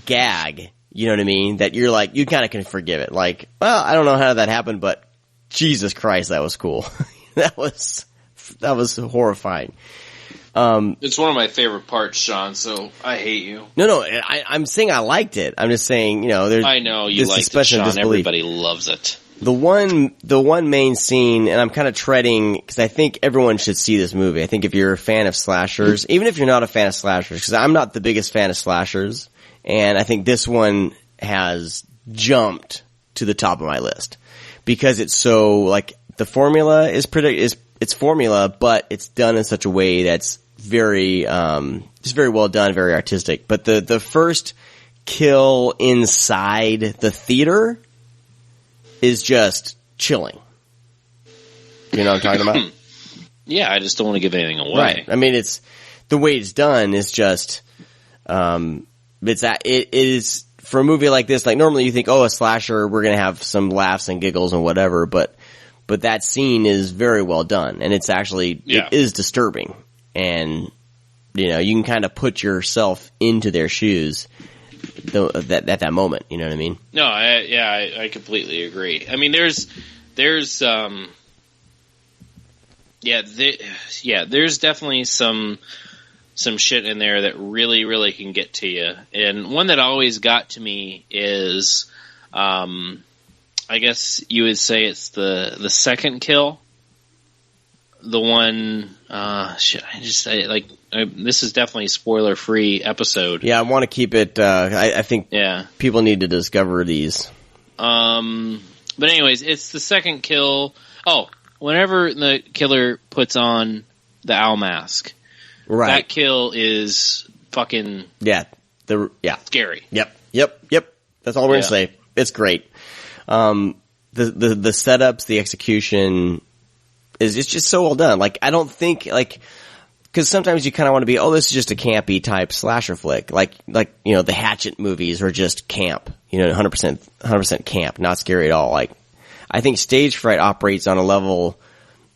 gag. You know what I mean? That you're like, you kind of can forgive it. Like, well, I don't know how that happened, but Jesus Christ, that was cool. that was horrifying. It's one of my favorite parts, Sean, so I hate you. No, I'm saying I liked it. I'm just saying, you know, there's. I know you liked it, Sean. Everybody loves it. The one main scene, and I'm kind of treading, because I think everyone should see this movie. I think if you're a fan of slashers, even if you're not a fan of slashers, because I'm not the biggest fan of slashers. And I think this one has jumped to the top of my list because it's so, like, the formula is it's formula, but it's done in such a way that's very, just very well done, very artistic. But the first kill inside the theater is just chilling. You know what I'm talking about? Yeah, I just don't want to give anything away. Right. I mean, it's the way it's done is just, it is, for a movie like this, like, normally you think, oh, a slasher, we're gonna have some laughs and giggles and whatever, but that scene is very well done, and it's actually, it is disturbing, and, you know, you can kind of put yourself into their shoes at that moment, you know what I mean? No, I completely agree. I mean, there's There's definitely some shit in there that really, really can get to you. And one that always got to me is, I guess you would say it's the second kill. The one, this is definitely a spoiler-free episode. Yeah, I want to keep it, I think people need to discover these. But anyways, it's the second kill. Oh, whenever the killer puts on the owl mask, that kill is fucking scary. Yep. That's all we're gonna say. It's great. The setups, the execution it's just so well done. Like, I don't think, like, because sometimes you kind of want to be, this is just a campy type slasher flick. Like, the Hatchet movies are just camp. 100% camp, not scary at all. Like, I think Stagefright operates on a level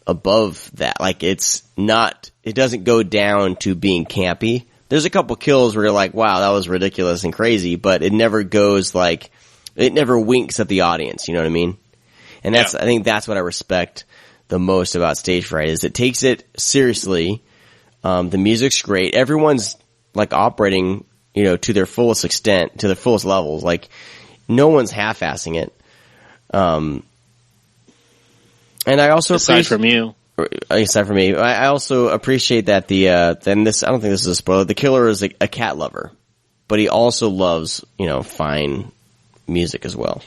above that. Like, it doesn't go down to being campy. There's a couple kills where you're like, wow, that was ridiculous and crazy, but it never goes like, it never winks at the audience, you know what I mean? And I think that's what I respect the most about Stagefright, is it takes it seriously. The music's great. Everyone's like operating, to their fullest extent, to their fullest levels. Like, no one's half-assing it. And I also aside from me, I also appreciate that I don't think this is a spoiler. The killer is a cat lover, but he also loves, fine music as well.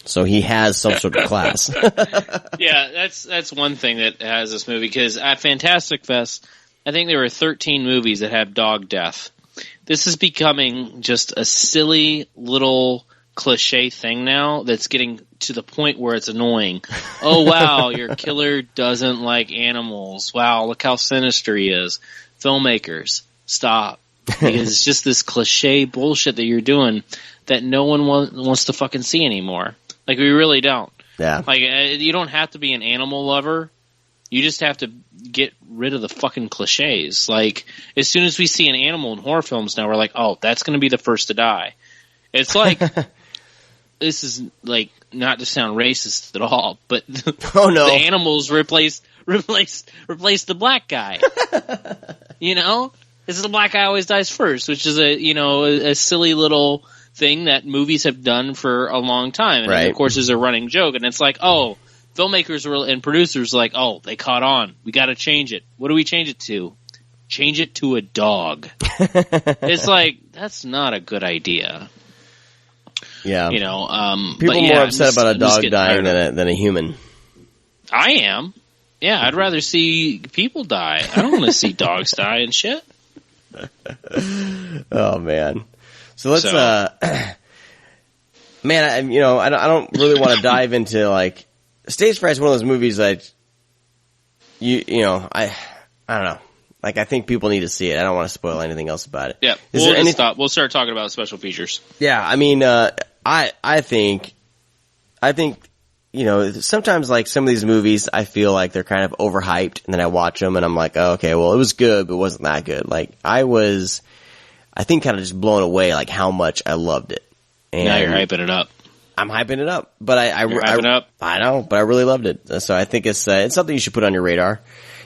So he has some sort of class. Yeah, that's one thing that has this movie, because at Fantastic Fest, I think there were 13 movies that have dog death. This is becoming just a silly little cliche thing now that's getting to the point where it's annoying. Oh, wow, your killer doesn't like animals. Wow, look how sinister he is. Filmmakers, stop. Because it's just this cliche bullshit that you're doing that no one wants to fucking see anymore. Like, we really don't. Yeah. Like, you don't have to be an animal lover. You just have to get rid of the fucking cliches. Like, as soon as we see an animal in horror films now, we're like, oh, that's going to be the first to die. It's like, this is, like, not to sound racist at all, but oh, no. The animals replace the black guy. This is the black guy always dies first, which is a silly little thing that movies have done for a long time. And of course, is a running joke. And it's like, oh, filmmakers and producers are like, oh, they caught on. We got to change it. What do we change it to? Change it to a dog. It's like, that's not a good idea. Yeah. People are more upset about a dog dying than a human. I am. Yeah, I'd rather see people die. I don't want to see dogs die and shit. Oh, man. So let's, man, I don't really want to dive into, like, Stagefright is one of those movies that, I don't know. Like, I think people need to see it. I don't want to spoil anything else about it. Yeah, we'll stop. We'll start talking about special features. Yeah, I mean, I think, sometimes, like, some of these movies, I feel like they're kind of overhyped, and then I watch them, and I'm like, oh, okay, well, it was good, but it wasn't that good. Like, I think kind of just blown away, like, how much I loved it. And now you're hyping it up. I'm hyping it up, but I know, but I really loved it. So I think it's something you should put on your radar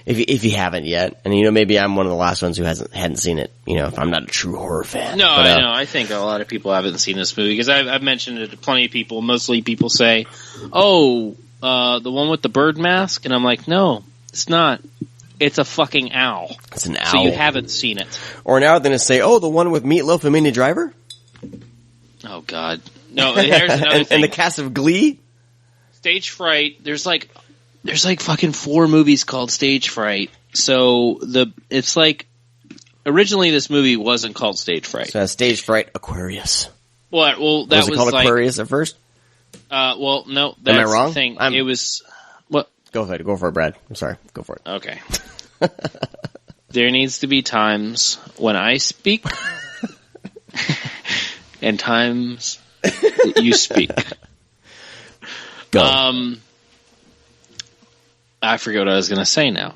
if you haven't yet. And maybe I'm one of the last ones who hadn't seen it. If I'm not a true horror fan. No, I know. I think a lot of people haven't seen this movie, because I've mentioned it to plenty of people. Mostly people say, "Oh, the one with the bird mask," and I'm like, "No, it's not. It's a fucking owl. It's an owl. So you haven't seen it." Or now they're going to say, "Oh, the one with Meatloaf and Minnie Driver." Oh God. No, here's another thing. And the cast of Glee? Stagefright, there's like fucking 4 movies called Stagefright. So it's like, originally this movie wasn't called Stagefright. So Stagefright Aquarius. What? Well, that was called like, Aquarius at first? Well, no, that's Am I wrong? the thing. It was, what? Go ahead, go for it, Brad. I'm sorry, go for it. Okay. There needs to be times when I speak and times that you speak. Go. I forget what I was going to say now.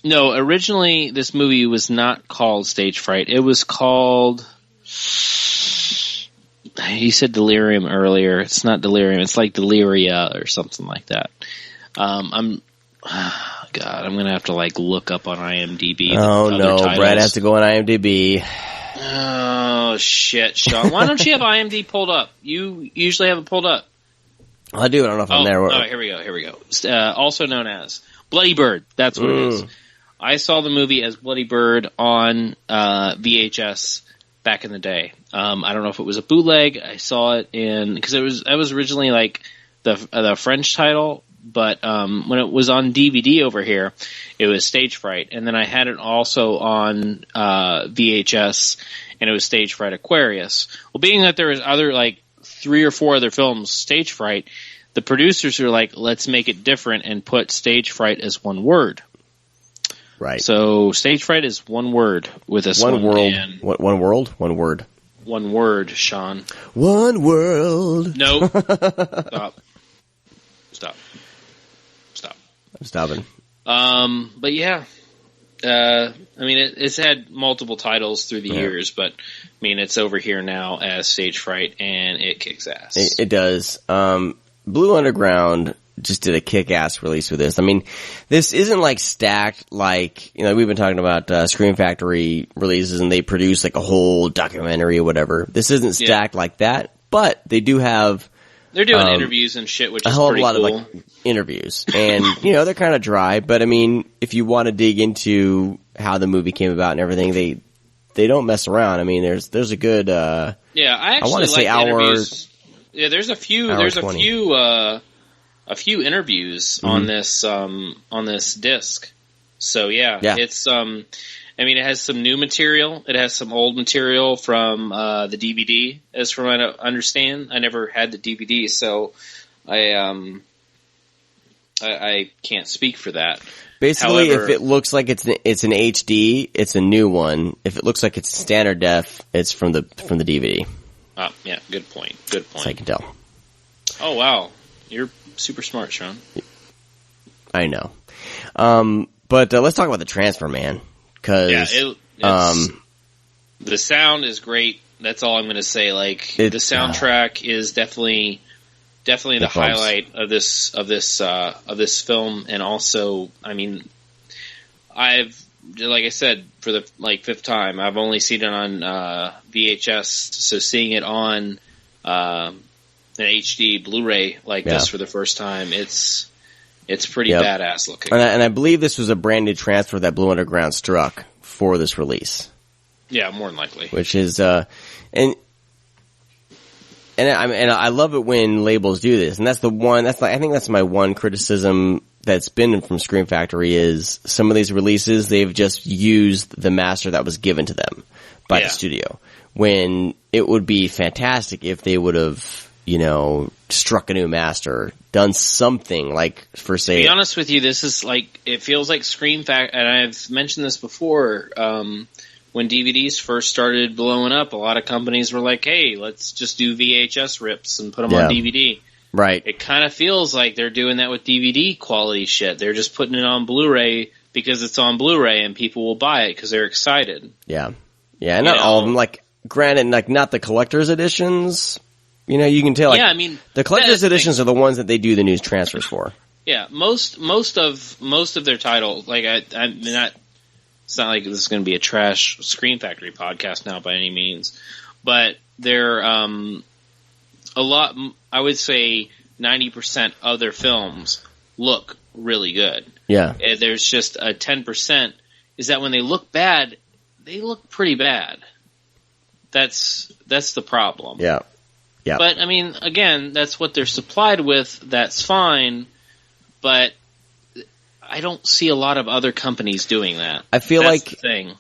No, originally this movie was not called Stagefright. It was called, you said delirium earlier. It's not delirium. It's like deliria or something like that. I'm gonna have to like look up on IMDb. Oh other no, titles. Brad has to go on IMDb. Oh shit, Sean! Why don't you have IMDb pulled up? You usually have it pulled up. I do. I don't know if I'm there. Oh, here we go. Also known as Bloody Bird. That's what it is. I saw the movie as Bloody Bird on VHS back in the day. I don't know if it was a bootleg. I saw it because that was originally like the French title, but when it was on DVD over here, it was Stagefright, and then I had it also on VHS, and it was Stagefright Aquarius. Well, being that there was other like 3 or 4 other films, Stagefright, the producers were like, let's make it different and put Stagefright as one word. Right. So Stagefright is one word with this one. One world? One word. One word, Sean. One world. No. Stop. I'm stopping. But yeah. I mean, it's had multiple titles through the years, but I mean, it's over here now as Stagefright, and it kicks ass. It does. Blue Underground just did a kick-ass release with this. I mean, this isn't like stacked like, we've been talking about Scream Factory releases and they produce like a whole documentary or whatever. This isn't stacked like that, but they do have... They're doing interviews and shit, which is a pretty lot cool. of like interviews. And, they're kind of dry, but I mean, if you want to dig into how the movie came about and everything, they don't mess around. I mean, there's a good... I actually want to say like interviews. Yeah, there's a few interviews on this disc. So yeah. It's I mean, it has some new material. It has some old material from the DVD, as from I understand. I never had the DVD, so I can't speak for that. Basically, However, if it looks like it's an HD, it's a new one. If it looks like it's standard def, it's from the DVD. Yeah, good point. So I can tell. Oh wow, you're super smart, Sean. I know. But let's talk about the transfer, man. Cause, the sound is great. That's all I'm going to say. Like, the soundtrack is definitely the highlight of this film. And also, I mean, like I said, for the 5th time, I've only seen it on VHS. So seeing it on an HD Blu-ray this for the first time, it's pretty badass looking. And I believe this was a brand new transfer that Blue Underground struck for this release. Yeah, more than likely. Which is and I love it when labels do this. And I think that's my one criticism that's been from Scream Factory is some of these releases, they've just used the master that was given to them by the studio. When it would be fantastic if they would have, struck a new master, done something like for say. To be honest with you, this is it feels like Scream Factory, and I've mentioned this before. When DVDs first started blowing up, a lot of companies were like, "Hey, let's just do VHS rips and put them on DVD." Right. It kind of feels like they're doing that with DVD quality shit. They're just putting it on Blu-ray because it's on Blu-ray and people will buy it because they're excited. Yeah, and not all of them. Granted, not the collector's editions. You can tell. I mean, the collector's editions are the ones that they do the news transfers for. Yeah, most of their titles. I'm not. It's not like this is going to be a trash Scream Factory podcast now by any means, but they're a lot. I would say 90% of their films look really good. Yeah, there's just a 10% is that when they look bad, they look pretty bad. That's the problem. Yeah. Yeah. But, I mean, again, that's what they're supplied with. That's fine. But I don't see a lot of other companies doing that. I feel that's the thing.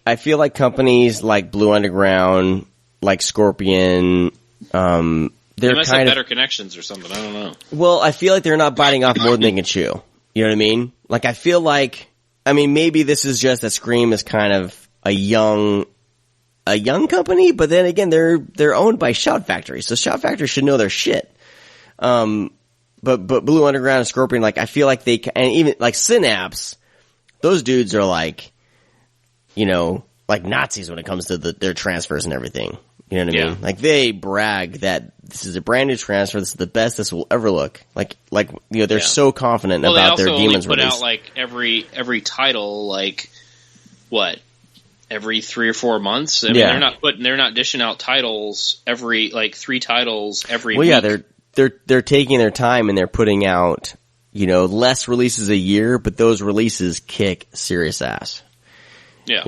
I feel like companies like Blue Underground, like Scorpion, they must have better connections or something. I don't know. Well, I feel like they're not biting off more than they can chew. You know what I mean? I feel like, maybe this is just that Scream is kind of a young company, but then again, they're owned by Shout Factory, so Shout Factory should know their shit. But Blue Underground and Scorpion, I feel like and even Synapse, those dudes are like Nazis when it comes to their transfers and everything. You know what I mean? Like, they brag that this is a brand new transfer. This is the best this will ever look. Like they're so confident about their Demons put release. Out like every title, like what? Every 3 or 4 months. I mean, they're not dishing out titles every 3 titles every week. Well, yeah, they're taking their time and they're putting out, less releases a year, but those releases kick serious ass. Yeah.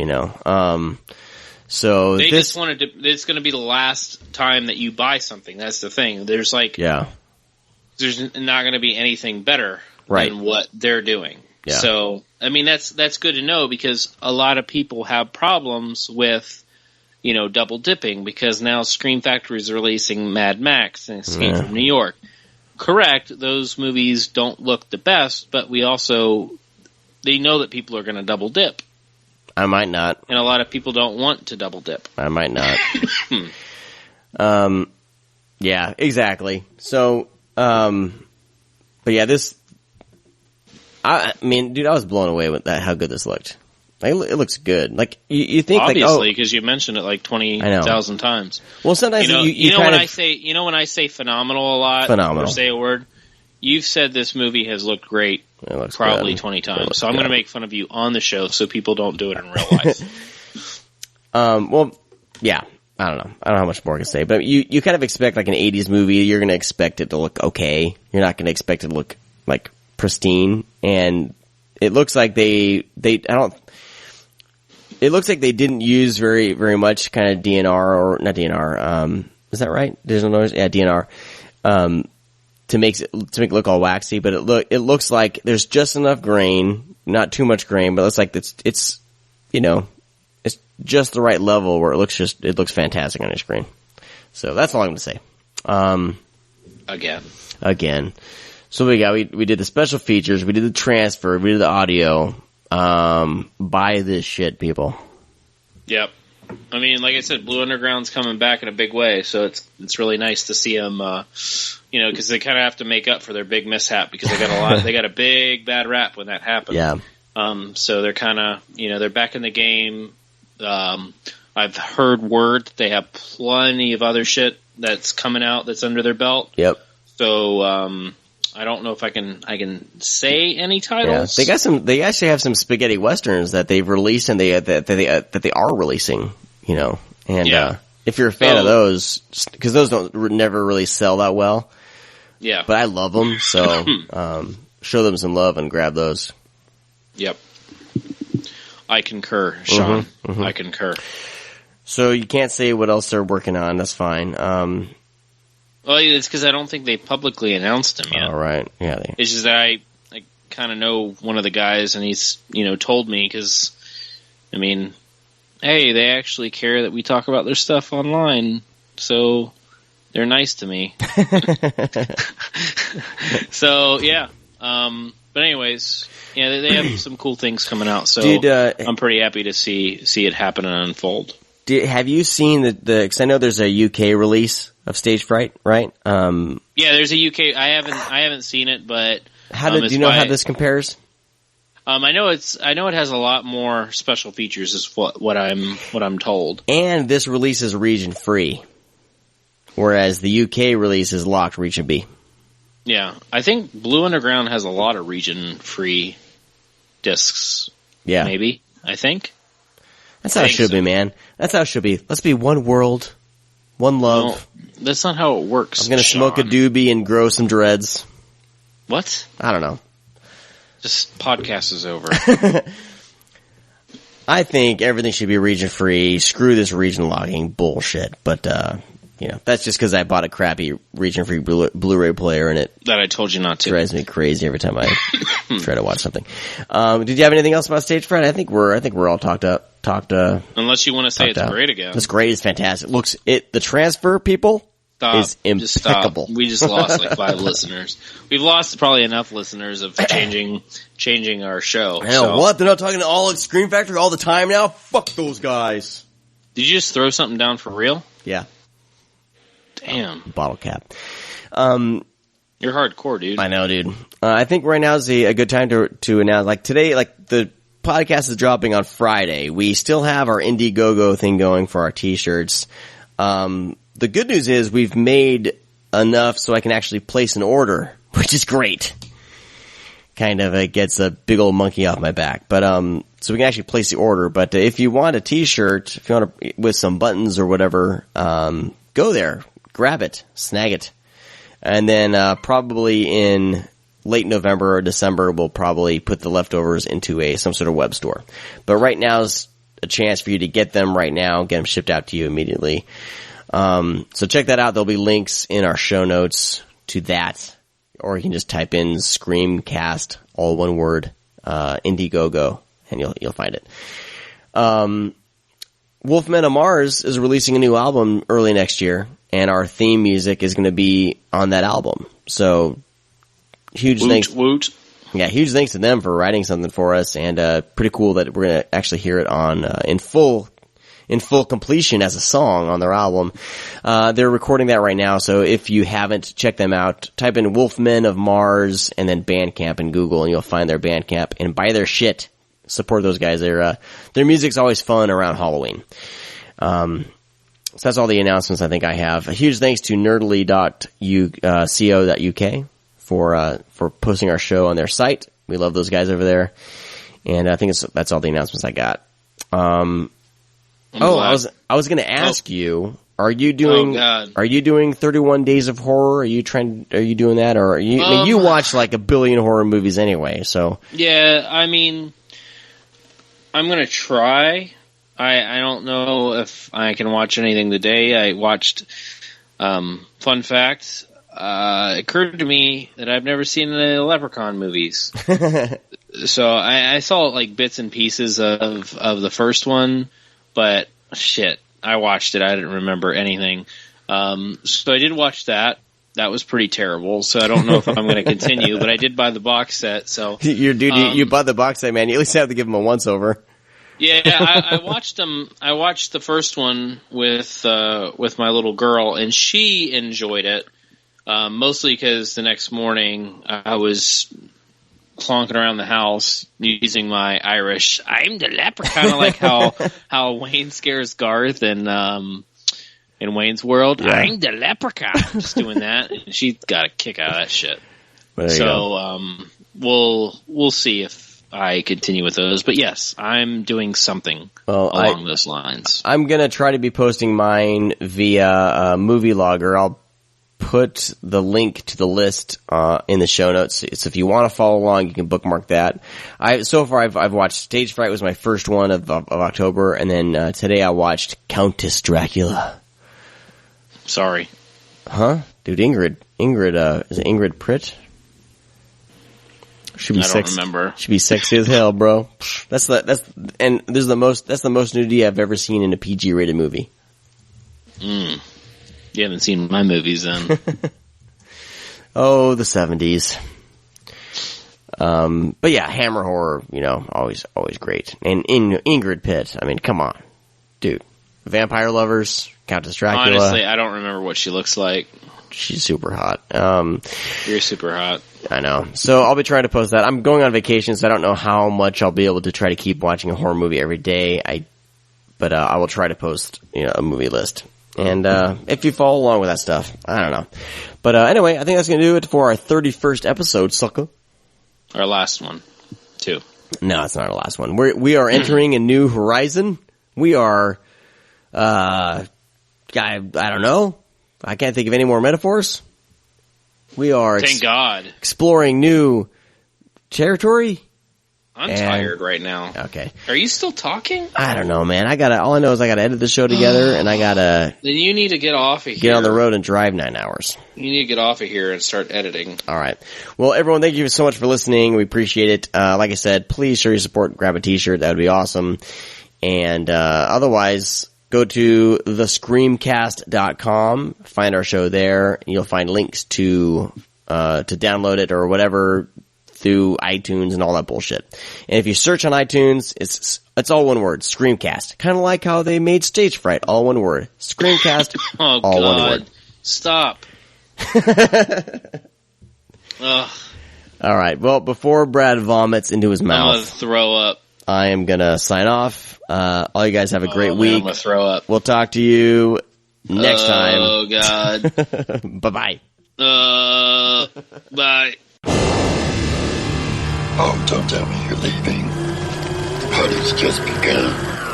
So they just wanted to. It's going to be the last time that you buy something. That's the thing. There's there's not going to be anything better than what they're doing. Yeah. So I mean that's good to know, because a lot of people have problems with double dipping, because now Scream Factory is releasing Mad Max and Escape from New York. Correct. Those movies don't look the best, but they know that people are going to double dip. I might not. And a lot of people don't want to double dip. I might not. Yeah, exactly. So, but yeah, I mean, dude, I was blown away with that, how good this looked. Like, it looks good. Like, you think, obviously, because you mentioned it like 20,000 times. Well, sometimes when I say phenomenal a lot, or say a word, you've said this movie has looked great probably good. 20 times. So I'm going to make fun of you on the show so people don't do it in real life. Well, yeah. I don't know. I don't know how much more I can say. But you kind of expect like an 80s movie. You're going to expect it to look okay. You're not going to expect it to look like pristine. And it looks like it looks like they didn't use very, very much kind of DNR, or not DNR. Is that right? Digital noise? Yeah, DNR. To make it look all waxy, but it looks like there's just enough grain, not too much grain, but it looks like it's it's just the right level where it looks fantastic on your screen. So that's all I'm going to say. Again. So we did the special features, we did the transfer, we did the audio. Buy this shit, people. Yep. I mean, like I said, Blue Underground's coming back in a big way, so it's really nice to see them, because they kind of have to make up for their big mishap, because they got a big bad rap when that happened. Yeah. So they're kind of, they're back in the game. I've heard word that they have plenty of other shit that's coming out that's under their belt. Yep. So, I don't know if I can say any titles. Yeah, they actually have some spaghetti westerns that they've released and that they are releasing, And if you're a fan of those, because those never really sell that well. Yeah. But I love them, so show them some love and grab those. Yep. I concur, Sean. Mm-hmm. I concur. So you can't say what else they're working on. That's fine. Well, it's because I don't think they publicly announced him yet. All right. Yeah. It's just that I kind of know one of the guys, and he's, told me, because, I mean, hey, they actually care that we talk about their stuff online, so they're nice to me. So, yeah. But anyways, yeah, they have some cool things coming out, so I'm pretty happy to see it happen and unfold. Have you seen because I know there's a UK release of Stagefright, right? Yeah, there's a UK. I haven't seen it, but do you know how this compares? I know it has a lot more special features, is what I'm told. And this release is region free, whereas the UK release is locked region B. Yeah, I think Blue Underground has a lot of region free discs. Yeah, maybe. I think. That's how it should be, man. That's how it should be. Let's be one world, one love. No, that's not how it works. I'm going to smoke a doobie and grow some dreads. What? I don't know. Just podcast is over. I think everything should be region free. Screw this region logging bullshit. But, that's just because I bought a crappy region free Blu-ray player and it that I told you not to. Drives me crazy every time I try to watch something. Did you have anything else about Stagefright? I think we're all talked up. Unless you want to say it's out. Great again. It's great. It's fantastic. The transfer, people, is impeccable. We just lost like 5 listeners. We've lost probably enough listeners of changing our show. Hell, what? They're not talking to all at Scream Factory all the time now? Fuck those guys. Did you just throw something down for real? Yeah. Damn. Bottle cap. You're hardcore, dude. I know, dude. I think right now is a good time to announce, like today, like the podcast is dropping on Friday. We still have our Indiegogo thing going for our t-shirts. The good news is we've made enough so I can actually place an order, which is great. Kind of gets a big old monkey off my back. But so we can actually place the order. But if you want a T-shirt, if you want with some buttons or whatever, go there, grab it, snag it, and then probably in late November or December, we'll probably put the leftovers into some sort of web store. But right now is a chance for you to get them right now, get them shipped out to you immediately. So check that out. There'll be links in our show notes to that, or you can just type in ScreamCast, all one word, Indiegogo, and you'll find it. Wolfmen of Mars is releasing a new album early next year, and our theme music is going to be on that album. So huge thanks. Woot. Yeah, huge thanks to them for writing something for us, and pretty cool that we're going to actually hear it on in full completion as a song on their album. They're recording that right now, so if you haven't checked them out, type in Wolfmen of Mars and then Bandcamp in Google, and you'll find their Bandcamp, and buy their shit. Support those guys. Their music's always fun around Halloween. So that's all the announcements I think I have. A huge thanks to nerdly.co.uk for posting our show on their site. We love those guys over there. And I think that's all the announcements I got. I was going to ask you, are you doing 31 Days of Horror? Are you doing that, or you watch like a billion horror movies anyway, so. Yeah, I mean, I'm going to try. I don't know if I can watch anything today. I watched, fun fact, it occurred to me that I've never seen the Leprechaun movies. So I saw like bits and pieces of the first one, but shit, I watched it. I didn't remember anything. So I did watch that. That was pretty terrible. So I don't know if I'm going to continue, but I did buy the box set. So you bought the box set, man. You at least have to give them a once over. Yeah, I watched them. I watched the first one with my little girl, and she enjoyed it. Mostly because the next morning I was clonking around the house using my Irish "I'm the leprechaun," kind of like how Wayne scares Garth in Wayne's World. Yeah. I'm the leprechaun, just doing that, and she got a kick out of that shit. So we'll see if I continue with those, but yes, I'm doing something along those lines. I'm gonna try to be posting mine via Movie Logger. I'll put the link to the list in the show notes. So if you want to follow along, you can bookmark that. So far I've watched Stagefright, was my first one of October, and then today I watched Countess Dracula. Sorry. Huh? Dude, Ingrid is it Ingrid Pritt? I don't remember. Should be sexy as hell, bro. That's the most nudity I've ever seen in a PG-rated movie. You haven't seen my movies then. Oh, the 70s. But yeah, Hammer horror, always great. And Ingrid Pitt, I mean, come on. Dude. Vampire Lovers, Countess Dracula. Honestly, I don't remember what she looks like. She's super hot. You're super hot. I know. So I'll be trying to post that. I'm going on vacation, so I don't know how much I'll be able to try to keep watching a horror movie every day. But I will try to post, a movie list. And if you follow along with that stuff, I don't know. But anyway, I think that's going to do it for our 31st episode, sucker. Our last one, too. No, it's not our last one. We are entering a new horizon. We are, I don't know. I can't think of any more metaphors. We are Thank God. Exploring new territory. I'm tired right now. Okay. Are you still talking? I don't know, man. All I know is I gotta edit the show together, and I gotta... Then you need to get off of here. Get on the road and drive 9 hours. You need to get off of here and start editing. Alright. Well, everyone, thank you so much for listening. We appreciate it. Like I said, please show your support. Grab a t-shirt. That would be awesome. And otherwise... Go to thescreamcast.com, find our show there, and you'll find links to download it or whatever through iTunes and all that bullshit. And if you search on iTunes, it's all one word, Screamcast. Kind of like how they made Stagefright, all one word. Screamcast, oh, all God. one word. Stop. Ugh. All right, well, before Brad vomits into his mouth... I'm going to throw up. I am going to sign off. All you guys have a great week. I'm going to throw up. We'll talk to you next time. Oh, God. Bye-bye. Bye. Oh, don't tell me you're leaving. The party's just begun.